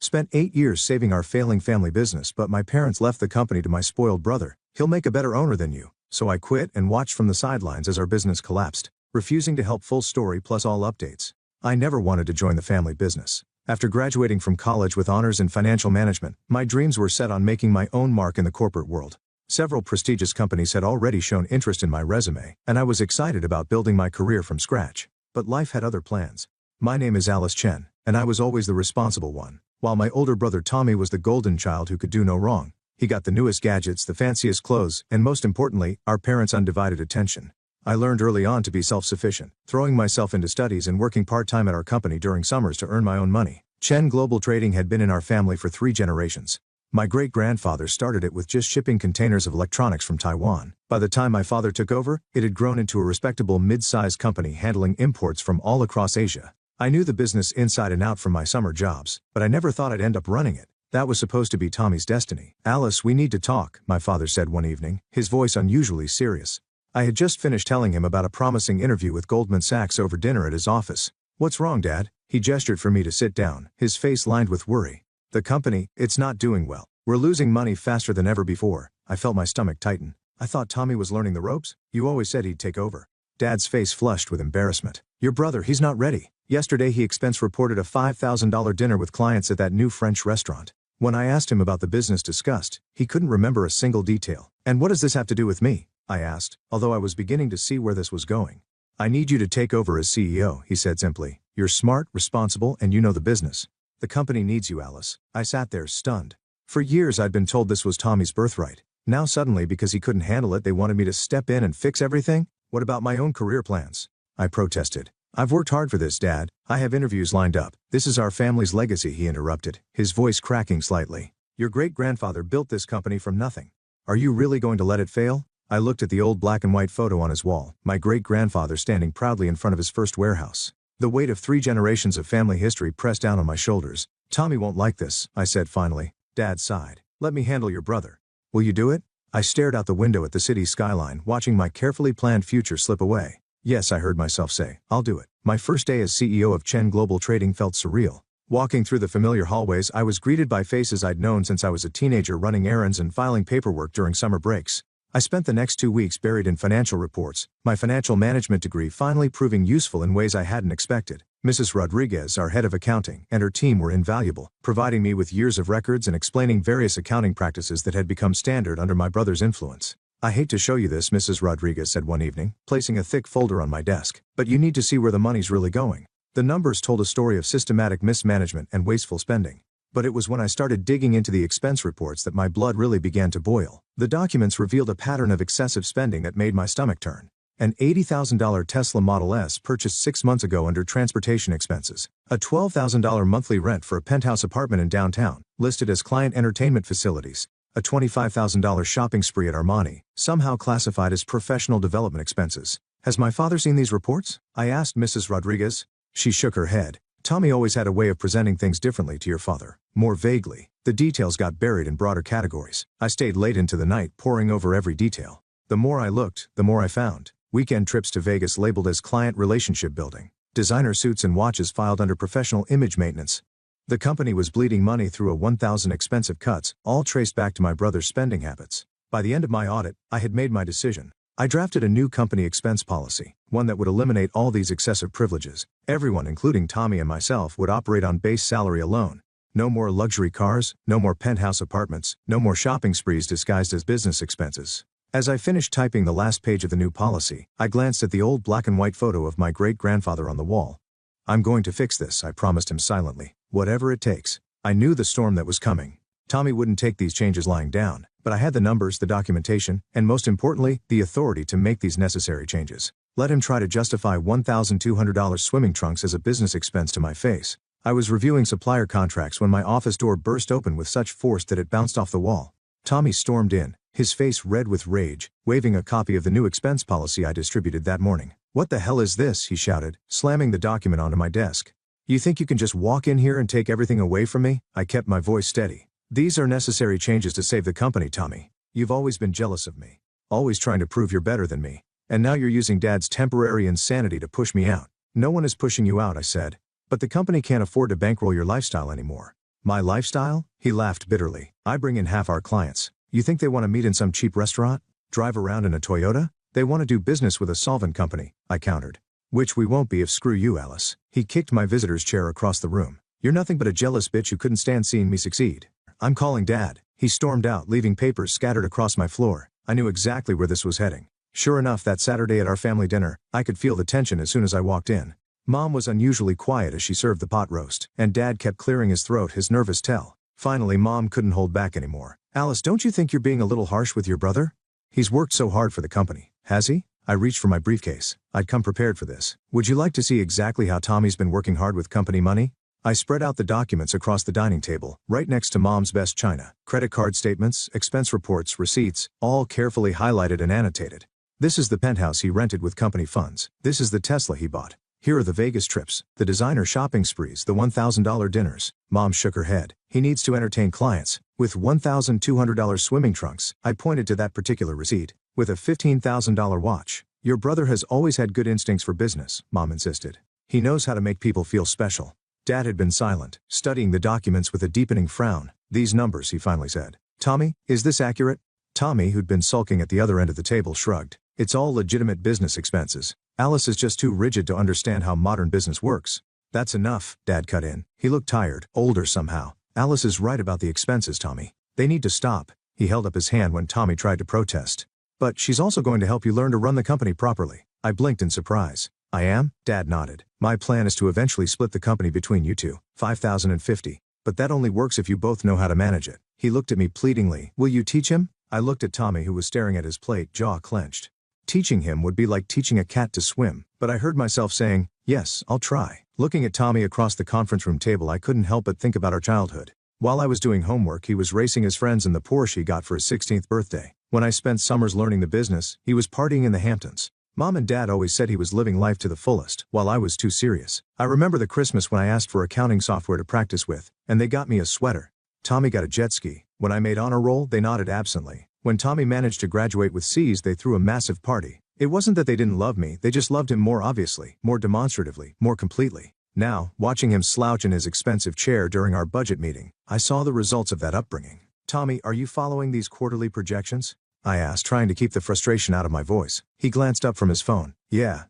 Speaker 2: Spent 8 years saving our failing family business, but my parents left the company to my spoiled brother. He'll make a better owner than you. So I quit and watched from the sidelines as our business collapsed, refusing to help. Full story plus all updates. I never wanted to join the family business. After graduating from college with honors in financial management, my dreams were set on making my own mark in the corporate world. Several prestigious companies had already shown interest in my resume, and I was excited about building my career from scratch. But life had other plans. My name is Alice Chen, and I was always the responsible one, while my older brother Tommy was the golden child who could do no wrong. He got the newest gadgets, the fanciest clothes, and most importantly, our parents' undivided attention. I learned early on to be self-sufficient, throwing myself into studies and working part-time at our company during summers to earn my own money. Chen Global Trading had been in our family for 3 generations. My great-grandfather started it with just shipping containers of electronics from Taiwan. By the time my father took over, it had grown into a respectable mid-sized company handling imports from all across Asia. I knew the business inside and out from my summer jobs, but I never thought I'd end up running it. That was supposed to be Tommy's destiny. "Alice, we need to talk," my father said one evening, his voice unusually serious. I had just finished telling him about a promising interview with Goldman Sachs over dinner at his office. "What's wrong, Dad?" He gestured for me to sit down, his face lined with worry. "The company, it's not doing well. We're losing money faster than ever before." I felt my stomach tighten. I thought Tommy was learning the ropes? You always said he'd take over. Dad's face flushed with embarrassment. "Your brother, he's not ready. Yesterday he expense reported a $5,000 dinner with clients at that new French restaurant. When I asked him about the business discussed, he couldn't remember a single detail." "And what does this have to do with me?" I asked, although I was beginning to see where this was going. "I need you to take over as CEO," he said simply. "You're smart, responsible, and you know the business. The company needs you, Alice." I sat there stunned. For years I'd been told this was Tommy's birthright. Now suddenly, because he couldn't handle it, they wanted me to step in and fix everything? What about my own career plans? I protested. "I've worked hard for this, Dad. I have interviews lined up. This is our family's legacy," he interrupted, his voice cracking slightly. "Your great-grandfather built this company from nothing. Are you really going to let it fail?" I looked at the old black and white photo on his wall, my great-grandfather standing proudly in front of his first warehouse. The weight of 3 generations of family history pressed down on my shoulders. "Tommy won't like this," I said finally. Dad sighed. "Let me handle your brother." "Will you do it?" I stared out the window at the city skyline, watching my carefully planned future slip away. "Yes," I heard myself say, "I'll do it." My first day as CEO of Chen Global Trading felt surreal. Walking through the familiar hallways, I was greeted by faces I'd known since I was a teenager, running errands and filing paperwork during summer breaks. I spent the next 2 weeks buried in financial reports, my financial management degree finally proving useful in ways I hadn't expected. Mrs. Rodriguez, our head of accounting, and her team were invaluable, providing me with years of records and explaining various accounting practices that had become standard under my brother's influence. "I hate to show you this," Mrs. Rodriguez said one evening, placing a thick folder on my desk, "but you need to see where the money's really going." The numbers told a story of systematic mismanagement and wasteful spending. But it was when I started digging into the expense reports that my blood really began to boil. The documents revealed a pattern of excessive spending that made my stomach turn. An $80,000 Tesla Model S purchased 6 months ago under transportation expenses. A $12,000 monthly rent for a penthouse apartment in downtown, listed as client entertainment facilities. A $25,000 shopping spree at Armani, somehow classified as professional development expenses. "Has my father seen these reports?" I asked Mrs. Rodriguez. She shook her head. "Tommy always had a way of presenting things differently to your father, more vaguely. The details got buried in broader categories." I stayed late into the night poring over every detail. The more I looked, the more I found. Weekend trips to Vegas labeled as client relationship building. Designer suits and watches filed under professional image maintenance. The company was bleeding money through a 1,000 expensive cuts, all traced back to my brother's spending habits. By the end of my audit, I had made my decision. I drafted a new company expense policy, one that would eliminate all these excessive privileges. Everyone, including Tommy and myself, would operate on base salary alone. No more luxury cars, no more penthouse apartments, no more shopping sprees disguised as business expenses. As I finished typing the last page of the new policy, I glanced at the old black and white photo of my great-grandfather on the wall. "I'm going to fix this," I promised him silently. "Whatever it takes." I knew the storm that was coming. Tommy wouldn't take these changes lying down, but I had the numbers, the documentation, and most importantly, the authority to make these necessary changes. Let him try to justify $1,200 swimming trunks as a business expense to my face. I was reviewing supplier contracts when my office door burst open with such force that it bounced off the wall. Tommy stormed in, his face red with rage, waving a copy of the new expense policy I distributed that morning. "What the hell is this?" he shouted, slamming the document onto my desk. "You think you can just walk in here and take everything away from me?" I kept my voice steady. "These are necessary changes to save the company, Tommy. You've always been jealous of me. Always trying to prove you're better than me. And now you're using Dad's temporary insanity to push me out." "No one is pushing you out," I said. "But the company can't afford to bankroll your lifestyle anymore." "My lifestyle?" He laughed bitterly. "I bring in half our clients. You think they want to meet in some cheap restaurant? Drive around in a Toyota? They want to do business with a solvent company," I countered. "Which we won't be if screw you, Alice." He kicked my visitor's chair across the room. "You're nothing but a jealous bitch who couldn't stand seeing me succeed. I'm calling Dad." He stormed out, leaving papers scattered across my floor. I knew exactly where this was heading. Sure enough, that Saturday at our family dinner, I could feel the tension as soon as I walked in. Mom was unusually quiet as she served the pot roast, and Dad kept clearing his throat, his nervous tell. Finally, Mom couldn't hold back anymore. "Alice, don't you think you're being a little harsh with your brother? He's worked so hard for the company." "Has he?" I reached for my briefcase. I'd come prepared for this. "Would you like to see exactly how Tommy's been working hard with company money?" I spread out the documents across the dining table, right next to Mom's best china. Credit card statements, expense reports, receipts, all carefully highlighted and annotated. "This is the penthouse he rented with company funds. This is the Tesla he bought. Here are the Vegas trips, the designer shopping sprees, the $1,000 dinners." Mom shook her head. "He needs to entertain clients. With $1,200 swimming trunks." I pointed to that particular receipt. "With a $15,000 watch. Your brother has always had good instincts for business," Mom insisted. "He knows how to make people feel special." Dad had been silent, studying the documents with a deepening frown. "These numbers," he finally said. "Tommy, is this accurate?" Tommy, who'd been sulking at the other end of the table, shrugged. "It's all legitimate business expenses. Alice is just too rigid to understand how modern business works." "That's enough," Dad cut in. He looked tired, older somehow. "Alice is right about the expenses, Tommy. They need to stop." He held up his hand when Tommy tried to protest. "But she's also going to help you learn to run the company properly." I blinked in surprise. "I am?" Dad nodded. "My plan is to eventually split the company between you two, 5,050. But that only works if you both know how to manage it." He looked at me pleadingly. "Will you teach him?" I looked at Tommy, who was staring at his plate, jaw clenched. Teaching him would be like teaching a cat to swim, but I heard myself saying, "Yes, I'll try." Looking at Tommy across the conference room table, I couldn't help but think about our childhood. While I was doing homework, he was racing his friends in the Porsche he got for his 16th birthday. When I spent summers learning the business, he was partying in the Hamptons. Mom and Dad always said he was living life to the fullest, while I was too serious. I remember the Christmas when I asked for accounting software to practice with, and they got me a sweater. Tommy got a jet ski. When I made honor roll, they nodded absently. When Tommy managed to graduate with C's, they threw a massive party. It wasn't that they didn't love me, they just loved him more obviously, more demonstratively, more completely. Now, watching him slouch in his expensive chair during our budget meeting, I saw the results of that upbringing. "Tommy, are you following these quarterly projections?" I asked, trying to keep the frustration out of my voice. He glanced up from his phone. Yeah.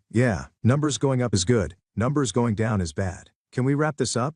Speaker 2: Numbers going up is good. Numbers going down is bad. Can we wrap this up?"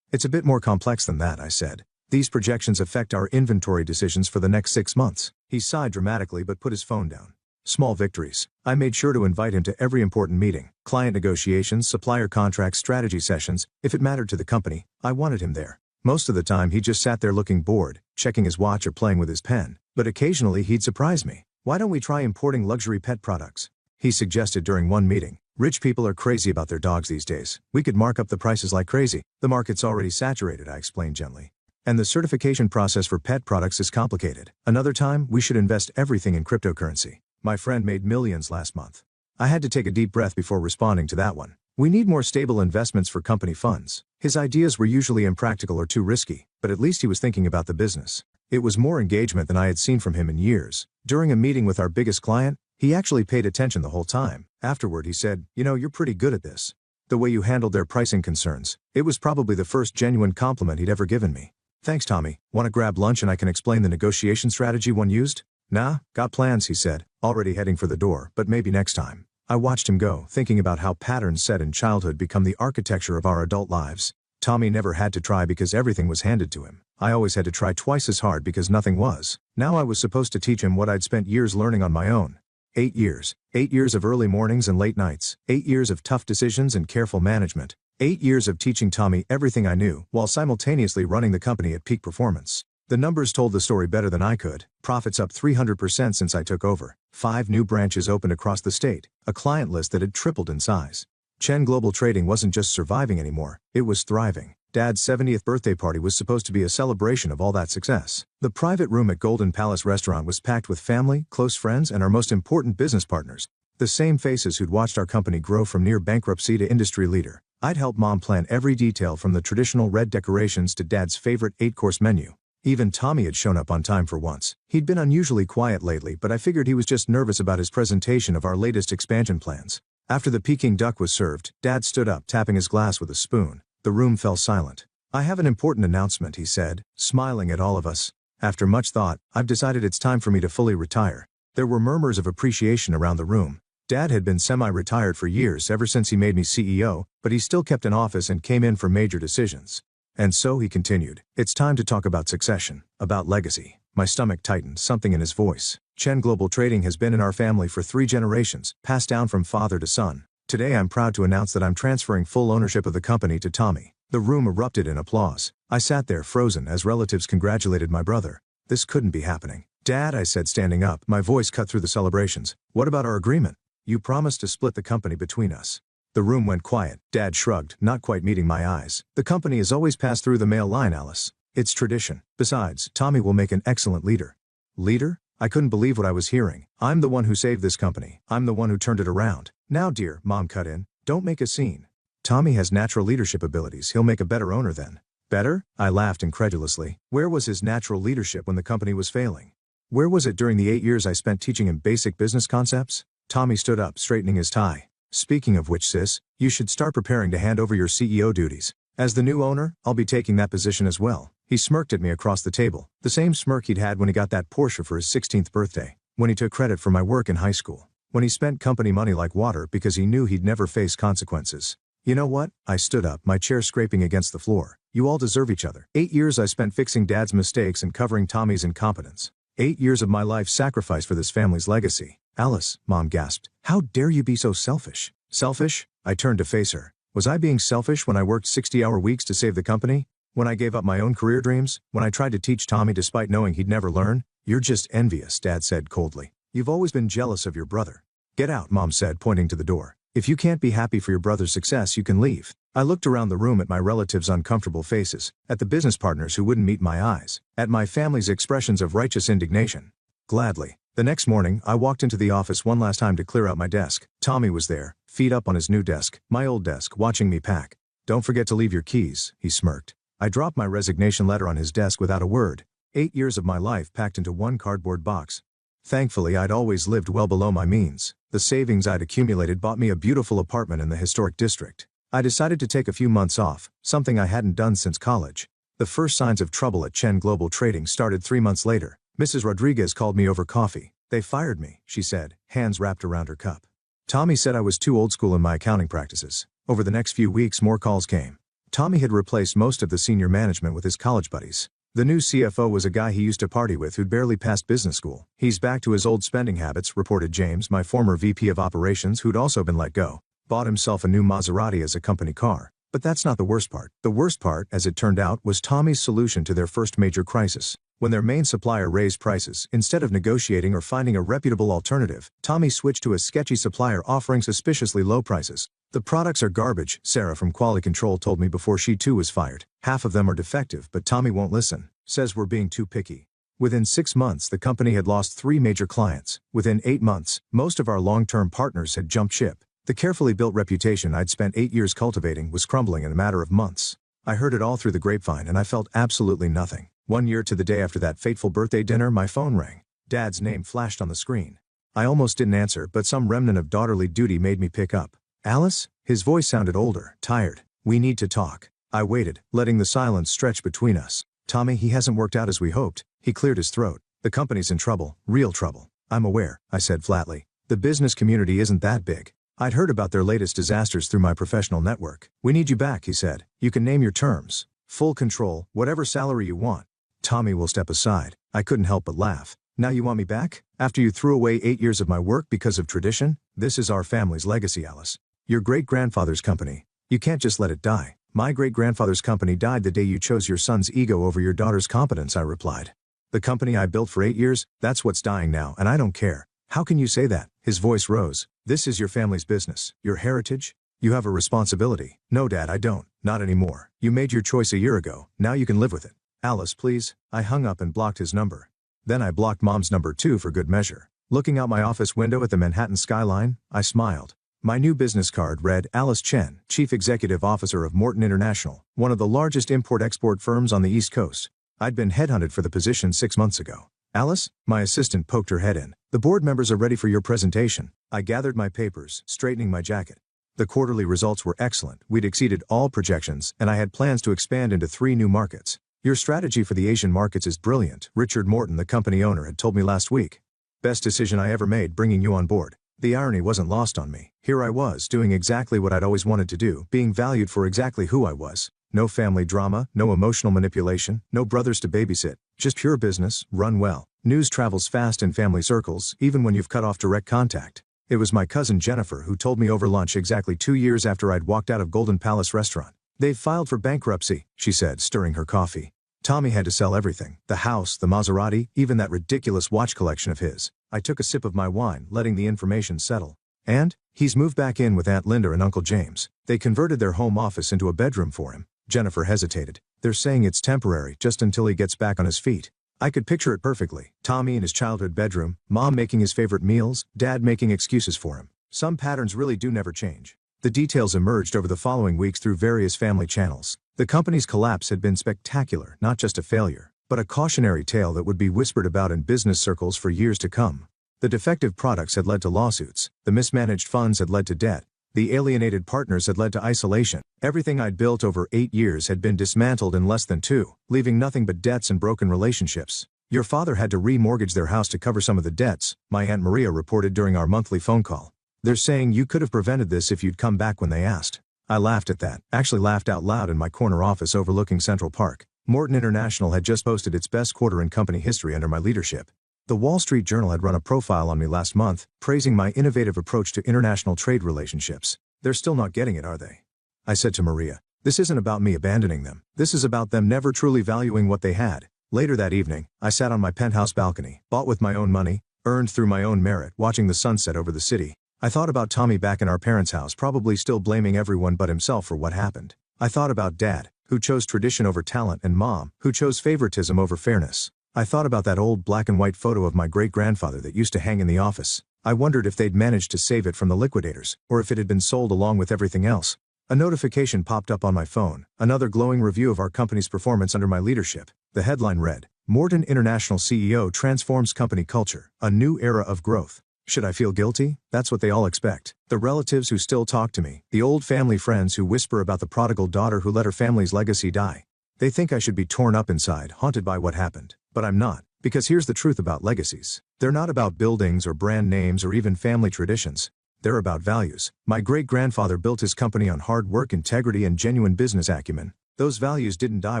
Speaker 2: "It's a bit more complex than that," I said. "These projections affect our inventory decisions for the next 6 months." He sighed dramatically but put his phone down. Small victories. I made sure to invite him to every important meeting, client negotiations, supplier contracts, strategy sessions. If it mattered to the company, I wanted him there. Most of the time he just sat there looking bored, checking his watch or playing with his pen. But occasionally he'd surprise me. "Why don't we try importing luxury pet products?" he suggested during one meeting. "Rich people are crazy about their dogs these days. We could mark up the prices like crazy." "The market's already saturated," I explained gently. "And the certification process for pet products is complicated. Another time, we should invest everything in cryptocurrency. My friend made millions last month." I had to take a deep breath before responding to that one. "We need more stable investments for company funds." His ideas were usually impractical or too risky, but at least he was thinking about the business. It was more engagement than I had seen from him in years. During a meeting with our biggest client, he actually paid attention the whole time. Afterward he said, "You're pretty good at this. The way you handled their pricing concerns." It was probably the first genuine compliment he'd ever given me. "Thanks, Tommy. Want to grab lunch and I can explain the negotiation strategy one used?" "Nah, got plans," he said, already heading for the door, "but maybe next time." I watched him go, thinking about how patterns set in childhood become the architecture of our adult lives. Tommy never had to try because everything was handed to him. I always had to try twice as hard because nothing was. Now I was supposed to teach him what I'd spent years learning on my own. 8 years. 8 years of early mornings and late nights. 8 years of tough decisions and careful management. 8 years of teaching Tommy everything I knew, while simultaneously running the company at peak performance. The numbers told the story better than I could. Profits up 300% since I took over. 5 new branches opened across the state. A client list that had tripled in size. Chen Global Trading wasn't just surviving anymore, it was thriving. Dad's 70th birthday party was supposed to be a celebration of all that success. The private room at Golden Palace Restaurant was packed with family, close friends, and our most important business partners. The same faces who'd watched our company grow from near bankruptcy to industry leader. I'd helped Mom plan every detail from the traditional red decorations to Dad's favorite 8-course menu. Even Tommy had shown up on time for once. He'd been unusually quiet lately, but I figured he was just nervous about his presentation of our latest expansion plans. After the Peking duck was served, Dad stood up, tapping his glass with a spoon. The room fell silent. "I have an important announcement," he said, smiling at all of us. "After much thought, I've decided it's time for me to fully retire." There were murmurs of appreciation around the room. Dad had been semi-retired for years, ever since he made me CEO, but he still kept an office and came in for major decisions. And so he continued, "It's time to talk about succession, about legacy." My stomach tightened, something in his voice. "Chen Global Trading has been in our family for 3 generations, passed down from father to son. Today I'm proud to announce that I'm transferring full ownership of the company to Tommy." The room erupted in applause. I sat there frozen as relatives congratulated my brother. This couldn't be happening. "Dad," I said, standing up, my voice cut through the celebrations. "What about our agreement? You promised to split the company between us." The room went quiet. Dad shrugged, not quite meeting my eyes. "The company has always passed through the male line, Alice. It's tradition. Besides, Tommy will make an excellent leader." Leader? I couldn't believe what I was hearing. "I'm the one who saved this company. I'm the one who turned it around." "Now dear," Mom cut in, "don't make a scene. Tommy has natural leadership abilities. He'll make a better owner then." "Better?" I laughed incredulously. Where was his natural leadership when the company was failing? Where was it during the 8 years I spent teaching him basic business concepts? Tommy stood up, straightening his tie. "Speaking of which, sis, you should start preparing to hand over your CEO duties. As the new owner, I'll be taking that position as well." He smirked at me across the table, the same smirk he'd had when he got that Porsche for his 16th birthday, when he took credit for my work in high school, when he spent company money like water because he knew he'd never face consequences. "You know what?" I stood up, my chair scraping against the floor. "You all deserve each other. 8 years I spent fixing Dad's mistakes and covering Tommy's incompetence. 8 years of my life sacrificed for this family's legacy." "Alice," Mom gasped, "how dare you be so selfish?" "Selfish?" I turned to face her. Was I being selfish when I worked 60-hour weeks to save the company? When I gave up my own career dreams? When I tried to teach Tommy despite knowing he'd never learn? "You're just envious," Dad said coldly. "You've always been jealous of your brother." "Get out," Mom said, pointing to the door. "If you can't be happy for your brother's success, you can leave." I looked around the room at my relatives' uncomfortable faces, at the business partners who wouldn't meet my eyes, at my family's expressions of righteous indignation. Gladly. The next morning, I walked into the office one last time to clear out my desk. Tommy was there, feet up on his new desk, my old desk, watching me pack. "Don't forget to leave your keys," he smirked. I dropped my resignation letter on his desk without a word. 8 years of my life packed into one cardboard box. Thankfully, I'd always lived well below my means. The savings I'd accumulated bought me a beautiful apartment in the historic district. I decided to take a few months off, something I hadn't done since college. The first signs of trouble at Chen Global Trading started 3 months later. Mrs. Rodriguez called me over coffee. "They fired me," she said, hands wrapped around her cup. "Tommy said I was too old school in my accounting practices." Over the next few weeks, more calls came. Tommy had replaced most of the senior management with his college buddies. The new CFO was a guy he used to party with who'd barely passed business school. "He's back to his old spending habits," reported James, my former VP of operations who'd also been let go. "Bought himself a new Maserati as a company car." But that's not the worst part. The worst part, as it turned out, was Tommy's solution to their first major crisis. When their main supplier raised prices, instead of negotiating or finding a reputable alternative, Tommy switched to a sketchy supplier offering suspiciously low prices. "The products are garbage," Sarah from Quality Control told me before she too was fired. "Half of them are defective, but Tommy won't listen. Says we're being too picky." Within 6 months, the company had lost 3 major clients. Within 8 months, most of our long-term partners had jumped ship. The carefully built reputation I'd spent 8 years cultivating was crumbling in a matter of months. I heard it all through the grapevine and I felt absolutely nothing. 1 year to the day after that fateful birthday dinner, my phone rang. Dad's name flashed on the screen. I almost didn't answer, but some remnant of daughterly duty made me pick up. "Alice?" His voice sounded older, tired. "We need to talk." I waited, letting the silence stretch between us. "Tommy, he hasn't worked out as we hoped." He cleared his throat. "The company's in trouble, real trouble." "I'm aware," I said flatly. "The business community isn't that big." I'd heard about their latest disasters through my professional network. "We need you back," he said. "You can name your terms. Full control, whatever salary you want." "Tommy will step aside." I couldn't help but laugh. "Now you want me back? After you threw away 8 years of my work because of tradition? This is our family's legacy, Alice. Your great-grandfather's company. You can't just let it die." "My great-grandfather's company died the day you chose your son's ego over your daughter's competence," I replied. "The company I built for 8 years, that's what's dying now, and I don't care." "How can you say that?" His voice rose. "This is your family's business, your heritage. You have a responsibility. No, Dad, I don't. Not anymore. You made your choice a year ago. Now you can live with it. Alice, please. I hung up and blocked his number. Then I blocked Mom's number too for good measure. Looking out my office window at the Manhattan skyline, I smiled. My new business card read Alice Chen, Chief Executive Officer of Morton International, one of the largest import-export firms on the East Coast. I'd been headhunted for the position 6 months ago. Alice? My assistant poked her head in. The board members are ready for your presentation. I gathered my papers, straightening my jacket. The quarterly results were excellent. We'd exceeded all projections, and I had plans to expand into 3 new markets. Your strategy for the Asian markets is brilliant, Richard Morton, the company owner, had told me last week. Best decision I ever made bringing you on board. The irony wasn't lost on me. Here I was, doing exactly what I'd always wanted to do, being valued for exactly who I was. No family drama, no emotional manipulation, no brothers to babysit, just pure business, run well. News travels fast in family circles, even when you've cut off direct contact. It was my cousin Jennifer who told me over lunch exactly 2 years after I'd walked out of Golden Palace Restaurant. They've filed for bankruptcy, she said, stirring her coffee. Tommy had to sell everything. The house, the Maserati, even that ridiculous watch collection of his. I took a sip of my wine, letting the information settle. And? He's moved back in with Aunt Linda and Uncle James. They converted their home office into a bedroom for him. Jennifer hesitated. They're saying it's temporary, just until he gets back on his feet. I could picture it perfectly. Tommy in his childhood bedroom, Mom making his favorite meals, Dad making excuses for him. Some patterns really do never change. The details emerged over the following weeks through various family channels. The company's collapse had been spectacular, not just a failure, but a cautionary tale that would be whispered about in business circles for years to come. The defective products had led to lawsuits, the mismanaged funds had led to debt, the alienated partners had led to isolation. Everything I'd built over 8 years had been dismantled in less than 2, leaving nothing but debts and broken relationships. Your father had to re-mortgage their house to cover some of the debts, my Aunt Marryi reported during our monthly phone call. They're saying you could have prevented this if you'd come back when they asked. I laughed at that, actually laughed out loud in my corner office overlooking Central Park. Morton International had just posted its best quarter in company history under my leadership. The Wall Street Journal had run a profile on me last month, praising my innovative approach to international trade relationships. They're still not getting it, are they? I said to Marryi, this isn't about me abandoning them. This is about them never truly valuing what they had. Later that evening, I sat on my penthouse balcony, bought with my own money, earned through my own merit, watching the sunset over the city. I thought about Tommy back in our parents' house, probably still blaming everyone but himself for what happened. I thought about Dad, who chose tradition over talent, and Mom, who chose favoritism over fairness. I thought about that old black and white photo of my great-grandfather that used to hang in the office. I wondered if they'd managed to save it from the liquidators, or if it had been sold along with everything else. A notification popped up on my phone, another glowing review of our company's performance under my leadership. The headline read, Morton International CEO transforms company culture, a new era of growth. Should I feel guilty? That's what they all expect. The relatives who still talk to me, the old family friends who whisper about the prodigal daughter who let her family's legacy die. They think I should be torn up inside, haunted by what happened. But I'm not, because here's the truth about legacies. They're not about buildings or brand names or even family traditions. They're about values. My great-grandfather built his company on hard work, integrity, and genuine business acumen. Those values didn't die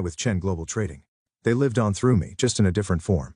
Speaker 2: with Chen Global Trading. They lived on through me, just in a different form.